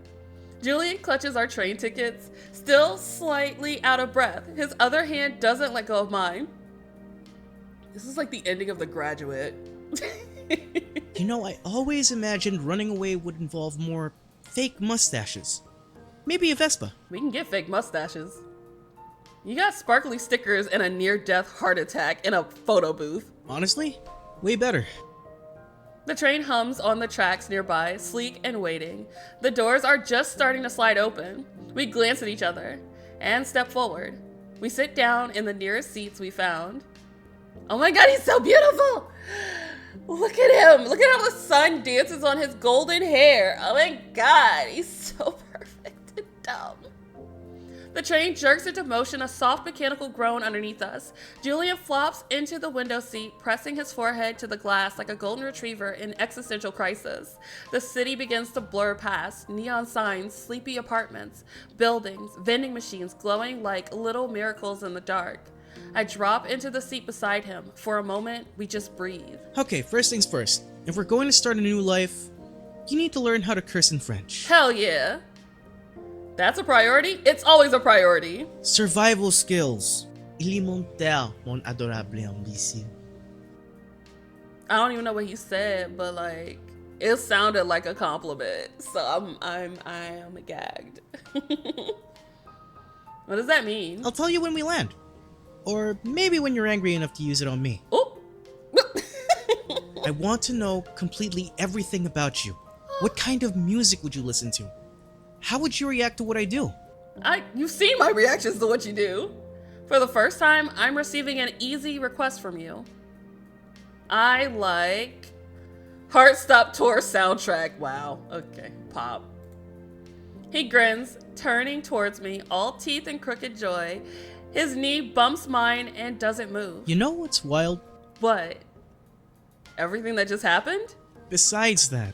Julian clutches our train tickets, still slightly out of breath. His other hand doesn't let go of mine. This is like the ending of The Graduate. You know, I always imagined running away would involve more fake mustaches. Maybe a Vespa. We can get fake mustaches. You got sparkly stickers and a near-death heart attack in a photo booth. Honestly, way better. The train hums on the tracks nearby, sleek and waiting. The doors are just starting to slide open. We glance at each other and step forward. We sit down in the nearest seats we found. Oh my god, he's so beautiful! Look at him! Look at how the sun dances on his golden hair! Oh my god, he's so perfect and dumb. The train jerks into motion, a soft mechanical groan underneath us. Julian flops into the window seat, pressing his forehead to the glass like a golden retriever in existential crisis. The city begins to blur past, neon signs, sleepy apartments, buildings, vending machines glowing like little miracles in the dark. I drop into the seat beside him. For a moment, we just breathe. Okay, first things first. If we're going to start a new life, you need to learn how to curse in French. Hell yeah. That's a priority? It's always a priority. Survival skills. Élémentaire, mon adorable imbécile. I don't even know what he said, but like, It sounded like a compliment, so I'm gagged. What does that mean? I'll tell you when we land. Or maybe when you're angry enough to use it on me. Oh. I want to know completely everything about you. What kind of music would you listen to? How would you react to what I do? You've seen my reactions to what you do. For the first time, I'm receiving an easy request from you. I like Heartstop Tour soundtrack. Wow. Okay. Pop. He grins, turning towards me, all teeth and crooked joy. His knee bumps mine and doesn't move. You know what's wild? What? Everything that just happened? Besides that,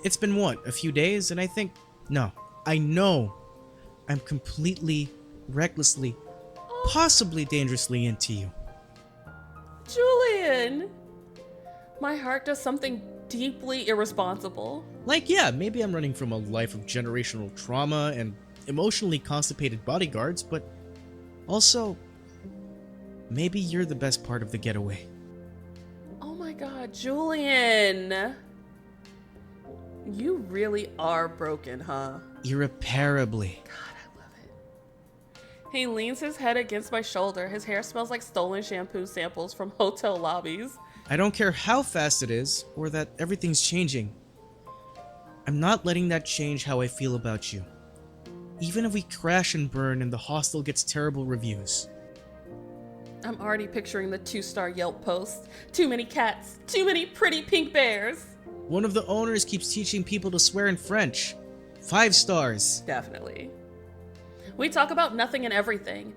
it's been what, a few days, and I know I'm completely, recklessly, possibly dangerously into you. Julian! My heart does something deeply irresponsible. Like, yeah, maybe I'm running from a life of generational trauma and emotionally constipated bodyguards, but also, maybe you're the best part of the getaway. Oh my god, Julian! You really are broken, huh? Irreparably. God, I love it. He leans his head against my shoulder. His hair smells like stolen shampoo samples from hotel lobbies. I don't care how fast it is, or that everything's changing. I'm not letting that change how I feel about you. Even if we crash and burn and the hostel gets terrible reviews. I'm already picturing the 2-star Yelp post. Too many cats, too many pretty pink bears. One of the owners keeps teaching people to swear in French. 5 stars. Definitely. We talk about nothing and everything.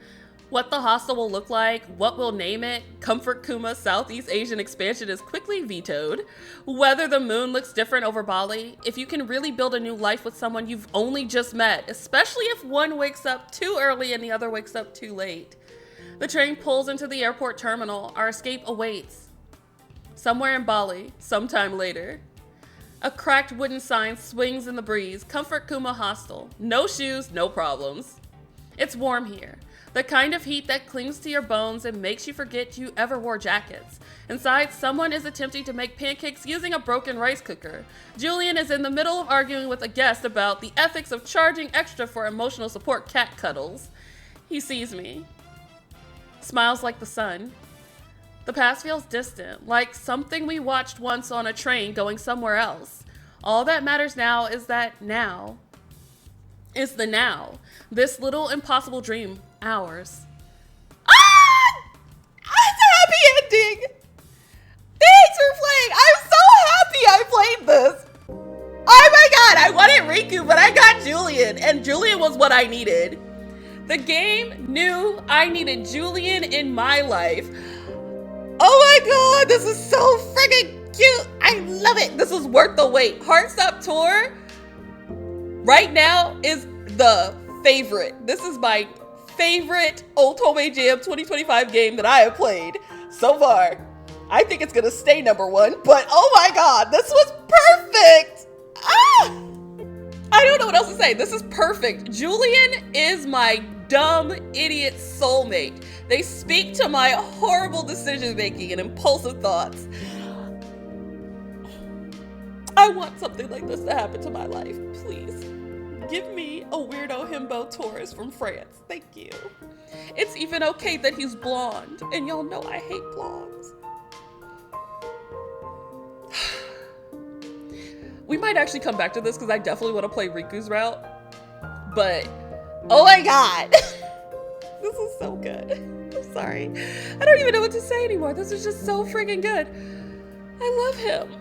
What the hostel will look like, what we'll name it. Comfort Kuma Southeast Asian expansion is quickly vetoed. Whether the moon looks different over Bali. If you can really build a new life with someone you've only just met, especially if one wakes up too early and the other wakes up too late. The train pulls into the airport terminal. Our escape awaits. Somewhere in Bali, sometime later. A cracked wooden sign swings in the breeze. Comfort Kuma Hostel. No shoes, no problems. It's warm here. The kind of heat that clings to your bones and makes you forget you ever wore jackets. Inside, someone is attempting to make pancakes using a broken rice cooker. Julian is in the middle of arguing with a guest about the ethics of charging extra for emotional support cat cuddles. He sees me. Smiles like the sun. The past feels distant, like something we watched once on a train going somewhere else. All that matters now is that now is the now. This little impossible dream, ours. Ah! It's a happy ending! Thanks for playing! I'm so happy I played this! Oh my god, I wanted Riku, but I got Julian, and Julian was what I needed. The game knew I needed Julian in my life. Oh my god, this is so freaking cute! I love it! This is worth the wait. Heartstop Tour right now is the favorite. This is my favorite Otome Jam 2025 game that I have played so far. I think it's gonna stay #1, but oh my god, this was perfect! Ah! I don't know what else to say. This is perfect. Julian is my dumb idiot soulmate. They speak to my horrible decision making and impulsive thoughts. I want something like this to happen to my life, please. Give me a weirdo himbo tourist from France. Thank you. It's even okay that he's blonde, and y'all know I hate blondes. We might actually come back to this because I definitely want to play Riku's route. But, oh my god. This is so good. I'm sorry. I don't even know what to say anymore. This is just so freaking good. I love him.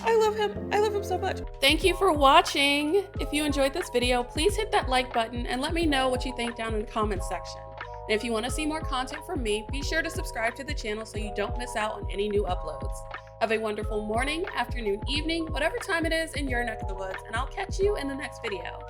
I love him. I love him so much. Thank you for watching. If you enjoyed this video, please hit that like button and let me know what you think down in the comments section. And if you want to see more content from me, be sure to subscribe to the channel so you don't miss out on any new uploads. Have a wonderful morning, afternoon, evening, whatever time it is in your neck of the woods, and I'll catch you in the next video.